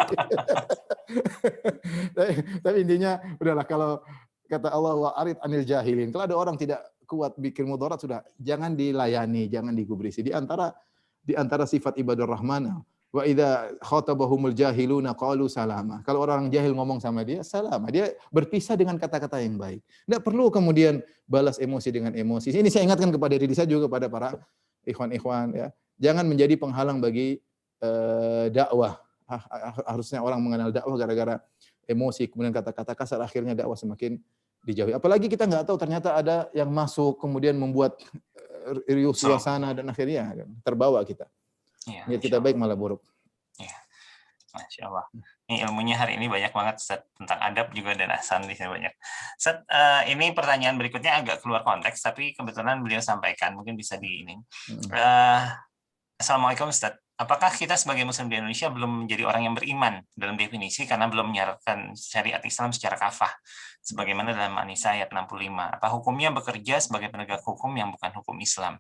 Tapi intinya, udahlah, kalau kata Allah, wa'arid anil jahilin. Kalau ada orang tidak kuat bikin mudarat, sudah, jangan dilayani, jangan digubrisi. Di antara sifat ibadur rahman, wa idza khatabahumul jahiluna qalu salama. Kalau orang jahil ngomong sama dia, salama. Dia berpisah dengan kata-kata yang baik. Tidak perlu kemudian balas emosi dengan emosi. Ini saya ingatkan kepada diri saya juga kepada para ikhwan-ikhwan ya. Jangan menjadi penghalang bagi dakwah. Harusnya orang mengenal dakwah gara-gara emosi, kemudian kata-kata kasar, akhirnya dakwah semakin dijauhi. Apalagi kita nggak tahu ternyata ada yang masuk kemudian membuat riuh suasana dan akhirnya terbawa kita. Ya, kita baik malah buruk. Ya. Masya Allah. Ini ilmunya hari ini banyak banget, Ustaz. Tentang adab juga dan ahsan di sini banyak. Ustaz, ini pertanyaan berikutnya agak keluar konteks, tapi kebetulan beliau sampaikan, mungkin bisa di ini. Assalamualaikum Ustaz. apakah kita sebagai Muslim di Indonesia belum menjadi orang yang beriman dalam definisi karena belum menyiarkan syariat Islam secara kafah, sebagaimana dalam An-Nisa ayat 65. Apa hukumnya bekerja sebagai penegak hukum yang bukan hukum Islam?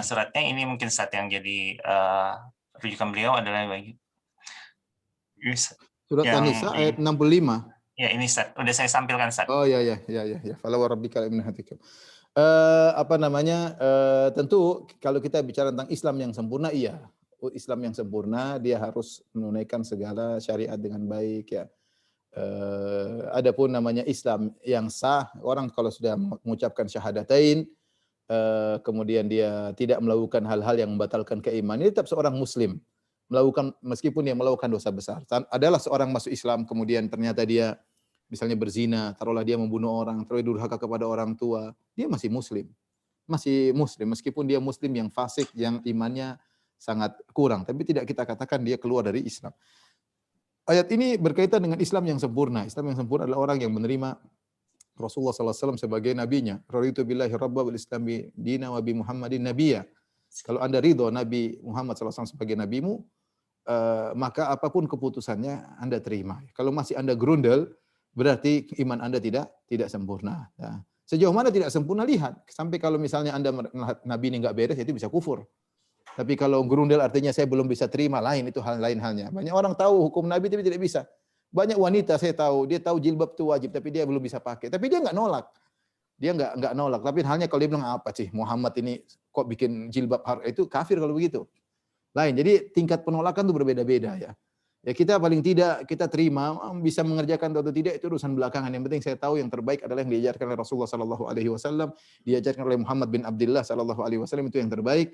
Suratnya ini mungkin saat yang jadi rujukan beliau adalah Surat An-Nisa ayat 65. Ya, ini Ustaz, udah saya sampilkan Ustaz. Oh ya. Fala wa rabbika la yu'minun. Tentu kalau kita bicara tentang Islam yang sempurna, iya. Islam yang sempurna dia harus menunaikan segala syariat dengan baik ya. Adapun namanya Islam yang sah, orang kalau sudah mengucapkan syahadatain, kemudian dia tidak melakukan hal-hal yang membatalkan keimanan, dia tetap seorang muslim. Meskipun dia melakukan dosa besar. Adalah seorang masuk Islam kemudian ternyata dia misalnya berzina, taruhlah dia membunuh orang, taruhlah durhaka kepada orang tua, dia masih muslim. Masih muslim, meskipun dia muslim yang fasik, yang imannya sangat kurang. Tapi tidak kita katakan dia keluar dari Islam. Ayat ini berkaitan dengan Islam yang sempurna. Islam yang sempurna adalah orang yang menerima Rasulullah SAW sebagai nabinya. Raditu billahi rabba wal islami dina wa bi Muhammadin nabiyya. Kalau Anda ridho Nabi Muhammad SAW sebagai nabimu, maka apapun keputusannya Anda terima. Kalau masih Anda grundel, berarti iman Anda tidak sempurna. Ya. Sejauh mana tidak sempurna, lihat. Sampai kalau misalnya Anda melihat Nabi ini enggak beres, itu bisa kufur. Tapi kalau gerundel artinya saya belum bisa terima, lain, itu hal lain halnya. Banyak orang tahu hukum Nabi tapi tidak bisa. Banyak wanita saya tahu, dia tahu jilbab itu wajib tapi dia belum bisa pakai. Tapi dia enggak nolak. Dia enggak nolak. Tapi halnya kalau dia bilang apa sih Muhammad ini kok bikin jilbab itu kafir kalau begitu. Lain. Jadi tingkat penolakan itu berbeda-beda ya. Ya kita paling tidak kita terima, bisa mengerjakan atau tidak itu urusan belakangan. Yang penting saya tahu yang terbaik adalah yang diajarkan oleh Rasulullah sallallahu alaihi wasallam, diajarkan oleh Muhammad bin Abdullah sallallahu alaihi wasallam, itu yang terbaik.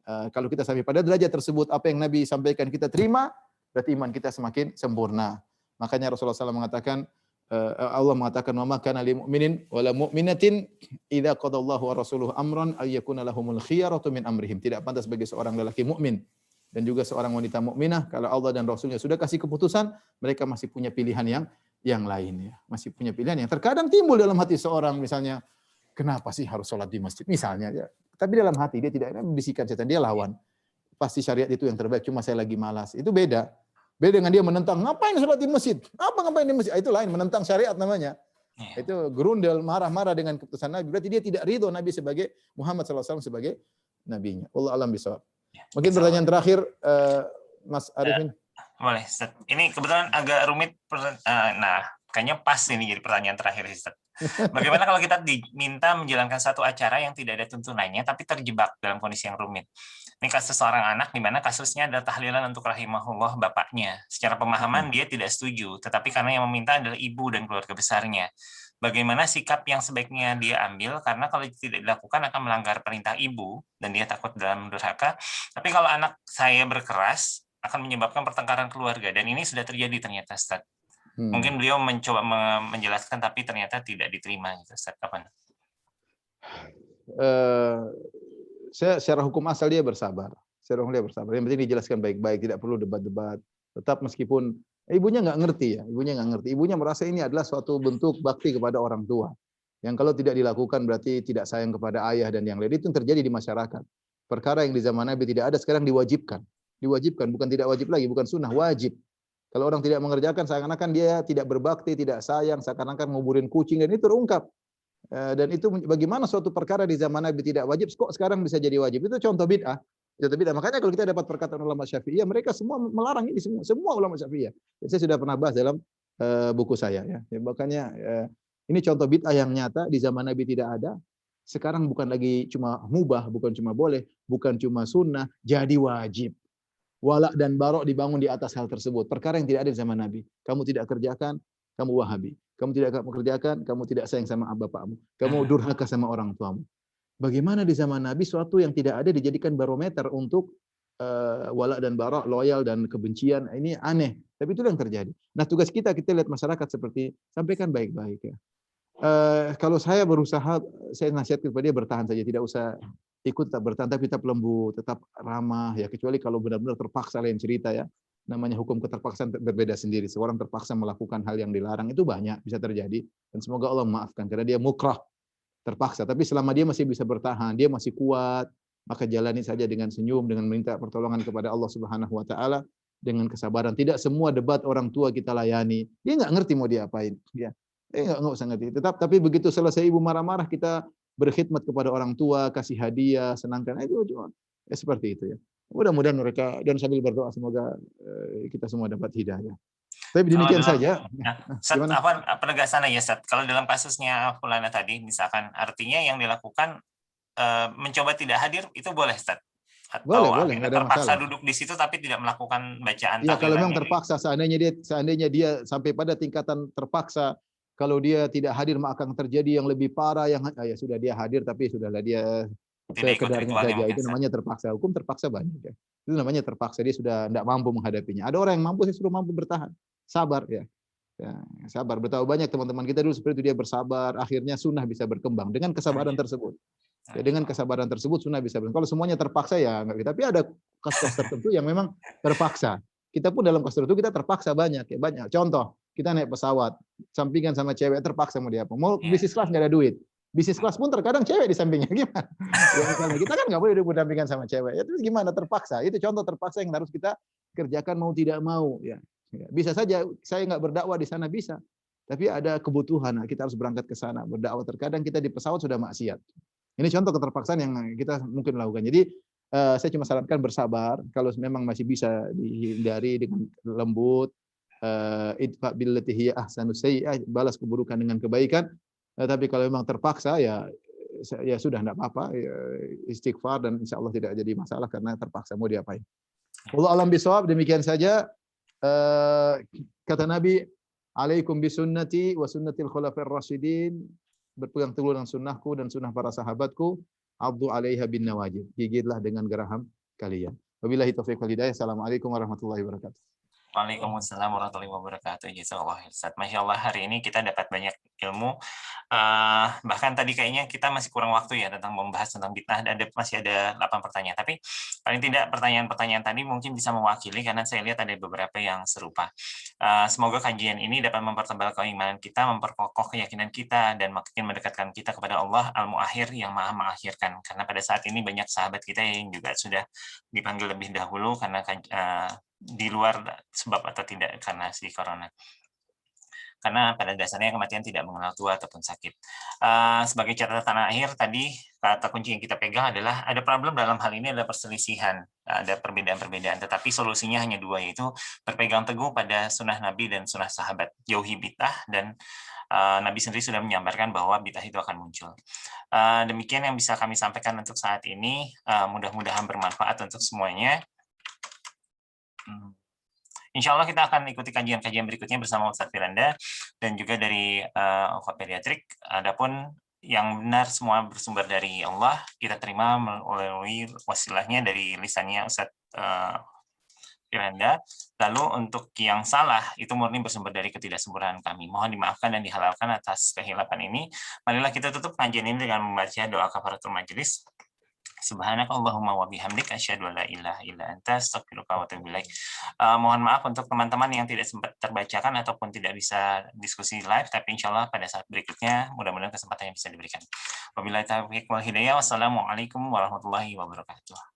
Kalau kita sampai pada derajat tersebut, apa yang Nabi sampaikan kita terima, berarti iman kita semakin sempurna. Makanya Rasulullah SAW mengatakan, Allah mengatakan, wa ma kana lil mu'minin wala mu'minatin idza qadallahu wa rasuluhu amran ay yakuna lahumul khiyaratu min amrihim. Tidak pantas bagi seorang lelaki mukmin dan juga seorang wanita mukminah kalau Allah dan Rasulnya sudah kasih keputusan, mereka masih punya pilihan yang lain ya. Masih punya pilihan yang terkadang timbul dalam hati seorang, misalnya kenapa sih harus sholat di masjid misalnya ya. Tapi dalam hati dia tidak bisikan setan, dia lawan. Pasti syariat itu yang terbaik, cuma saya lagi malas. Itu beda. Beda dengan dia menentang, ngapain sholat di masjid? Apa ngapain di masjid? Itu lain, menentang syariat namanya. Itu gerundel, marah-marah dengan keputusan Nabi. Berarti dia tidak ridho Nabi sebagai Muhammad SAW sebagai nabinya. Allah alam bisawab. Mungkin pertanyaan terakhir, Mas Arifin. Boleh, Ustaz. Ini kebetulan agak rumit. Nah, kayaknya pas ini jadi pertanyaan terakhir, Ustaz. Bagaimana kalau kita diminta menjalankan satu acara yang tidak ada tuntunannya, tapi terjebak dalam kondisi yang rumit? Ini kasus seorang anak di mana kasusnya adalah tahlilan untuk rahimahullah bapaknya. Secara pemahaman dia tidak setuju, tetapi karena yang meminta adalah ibu dan keluarga besarnya. Bagaimana sikap yang sebaiknya dia ambil, karena kalau tidak dilakukan akan melanggar perintah ibu, dan dia takut dalam durhaka. Tapi kalau anak saya berkeras, akan menyebabkan pertengkaran keluarga, dan ini sudah terjadi ternyata, Ustaz. Mungkin beliau mencoba menjelaskan, tapi ternyata tidak diterima. Ustaz, kapan? Saya secara hukum asal dia bersabar. Secara hukum dia bersabar. Yang penting dijelaskan baik-baik, tidak perlu debat-debat. Tetap meskipun ibunya nggak ngerti ya, ibunya nggak ngerti. Ibunya merasa ini adalah suatu bentuk bakti kepada orang tua. Yang kalau tidak dilakukan berarti tidak sayang kepada ayah dan yang lain. Itu yang terjadi di masyarakat. Perkara yang di zaman Nabi tidak ada, sekarang diwajibkan. Diwajibkan, bukan tidak wajib lagi, bukan sunnah, wajib. Kalau orang tidak mengerjakan, seakan-akan dia tidak berbakti, tidak sayang, seakan-akan nguburin kucing, dan itu terungkap. Dan itu bagaimana suatu perkara di zaman Nabi tidak wajib, kok sekarang bisa jadi wajib? Itu contoh bid'ah. Contoh bid'ah. Makanya kalau kita dapat perkataan ulama Syafi'iyah, mereka semua melarang ini semua ulama Syafi'iyah. Saya sudah pernah bahas dalam buku saya ya. Makanya ini contoh bid'ah yang nyata di zaman Nabi tidak ada. Sekarang bukan lagi cuma mubah, bukan cuma boleh, bukan cuma sunnah, jadi wajib. Wala dan barok dibangun di atas hal tersebut. Perkara yang tidak ada di zaman Nabi. Kamu tidak kerjakan, kamu Wahabi. Kamu tidak mengerjakan, kamu tidak sayang sama bapakmu. Kamu durhaka sama orang tuamu. Bagaimana di zaman Nabi suatu yang tidak ada dijadikan barometer untuk wala dan barok, loyal dan kebencian. Ini aneh. Tapi itu yang terjadi. Nah, tugas kita lihat masyarakat seperti, sampaikan baik-baik ya. Kalau saya berusaha, saya nasihat kepada dia bertahan saja, tidak usah ikut, tetap bertahan, tapi tetap lembut, tetap ramah ya, kecuali kalau benar-benar terpaksa lain cerita ya. Namanya hukum keterpaksaan berbeda sendiri. Seorang terpaksa melakukan hal yang dilarang itu banyak bisa terjadi, dan semoga Allah memaafkan karena dia mukrah, terpaksa. Tapi selama dia masih bisa bertahan, dia masih kuat, maka jalani saja dengan senyum, dengan minta pertolongan kepada Allah Subhanahu wa taala, dengan kesabaran. Tidak semua debat orang tua kita layani. Dia nggak ngerti mau diapain, ya. Nggak usah ngerti. Tapi begitu selesai ibu marah-marah, kita berkhidmat kepada orang tua, kasih hadiah, senangkan. Itu cuma seperti itu ya. Mudah-mudahan mereka, dan sambil berdoa semoga kita semua dapat hidayah. Tapi Kalau demikian dalam, saja. Sat, Gimana? apa penegasannya ya, Sat? Kalau dalam kasusnya Fulana tadi, misalkan artinya yang dilakukan mencoba tidak hadir itu boleh, Sat? Boleh, Atau boleh, akhirnya nggak ada terpaksa masalah. duduk di situ tapi tidak melakukan bacaan Ya kalau memang tahlilannya? terpaksa, seandainya dia sampai pada tingkatan terpaksa, kalau dia tidak hadir maka akan terjadi yang lebih parah, yang ya sudah dia hadir tapi sudahlah dia Tidak ikut sekedarnya ritualnya saja. mungkin, Itu Sat? namanya terpaksa. Hukum terpaksa banyak ya. Itu namanya terpaksa, dia sudah tidak mampu menghadapinya. Ada orang yang mampu, saya suruh mampu bertahan. Sabar ya. Ya, sabar. Betapa banyak teman-teman kita dulu seperti itu, dia bersabar, akhirnya sunnah bisa berkembang dengan kesabaran tersebut. Ya, dengan kesabaran tersebut sunnah bisa berkembang. Kalau semuanya terpaksa ya enggak. Tapi ada kasus tertentu yang memang terpaksa. Kita pun dalam kasus tertentu kita terpaksa banyak ya, banyak. Contoh, kita naik pesawat, sampingan sama cewek, terpaksa mau diapa? Mau Ya. bisnis kelas nggak ada duit. Bisnis kelas pun terkadang cewek di sampingnya, gimana? Ya misalnya kita kan nggak boleh berdampingan sama cewek. Ya terus gimana, terpaksa? Itu contoh terpaksa yang harus kita kerjakan mau tidak mau ya. Bisa saja saya nggak berdakwah di sana, bisa. Tapi ada kebutuhan, kita harus berangkat ke sana berdakwah. Terkadang kita di pesawat sudah maksiat. Ini contoh keterpaksaan yang kita mungkin lakukan. Jadi saya cuma sarankan bersabar. Kalau memang masih bisa dihindari dengan lembut, idfa billati hiya ahsanu sayyi'ah, balas keburukan dengan kebaikan. Tapi kalau memang terpaksa ya sudah enggak apa-apa, ya, istighfar dan insya Allah tidak jadi masalah karena terpaksa mau diapain. Wallahu a'lam bishawab. Demikian saja kata Nabi, alaikum bisunnati wa sunnatil khulafair rasyidin, berpegang teguh dengan sunnahku dan sunnah para sahabatku, abdu 'alaiha bin nawajib, gigitlah dengan geraham kalian. Wabillahi taufiq wal hidayah. Assalamualaikum warahmatullahi wabarakatuh. Waalaikumsalam warahmatullahi wabarakatuh. Jazakallah, Ustaz. Masya Allah, hari ini kita dapat banyak ilmu. Bahkan tadi kayaknya kita masih kurang waktu ya tentang membahas tentang bid'ah. Masih ada 8 pertanyaan. Tapi paling tidak pertanyaan-pertanyaan tadi mungkin bisa mewakili karena saya lihat ada beberapa yang serupa. Semoga kajian ini dapat mempertebal keimanan kita, memperkokoh keyakinan kita, dan makin mendekatkan kita kepada Allah Al-Mu'akhir yang maha mengakhirkan. Karena pada saat ini banyak sahabat kita yang juga sudah dipanggil lebih dahulu karena di luar sebab atau tidak karena si corona. Karena pada dasarnya kematian tidak mengenal tua ataupun sakit. Sebagai catatan akhir tadi, kata kunci yang kita pegang adalah ada problem dalam hal ini adalah perselisihan, ada perbedaan-perbedaan, tetapi solusinya hanya dua, yaitu berpegang teguh pada sunnah Nabi dan sunnah sahabat, jauhi bid'ah, dan Nabi sendiri sudah menyampaikan bahwa bid'ah itu akan muncul. Demikian yang bisa kami sampaikan untuk saat ini, mudah-mudahan bermanfaat untuk semuanya. Insya Allah kita akan ikuti kajian-kajian berikutnya bersama Ustadz Firanda dan juga dari Oka Pediatrik. Adapun yang benar semua bersumber dari Allah, kita terima melalui wasilahnya dari lisannya Ustadz Firanda. Lalu untuk yang salah itu murni bersumber dari ketidaksempurnaan kami. Mohon dimaafkan dan dihalalkan atas kehilapan ini. Marilah kita tutup kajian ini dengan membaca doa kafaratul majelis. Subhanakallahumma wa bihamdik asyhadu an la ilaha illa anta astaghfiruka wa atubu ilaik. Mohon maaf untuk teman-teman yang tidak sempat terbacakan ataupun tidak bisa diskusi live, tapi insyaallah pada saat berikutnya mudah-mudahan kesempatan yang bisa diberikan. Wabillahi taufiq wal hidayah. Wassalamualaikum warahmatullahi wabarakatuh.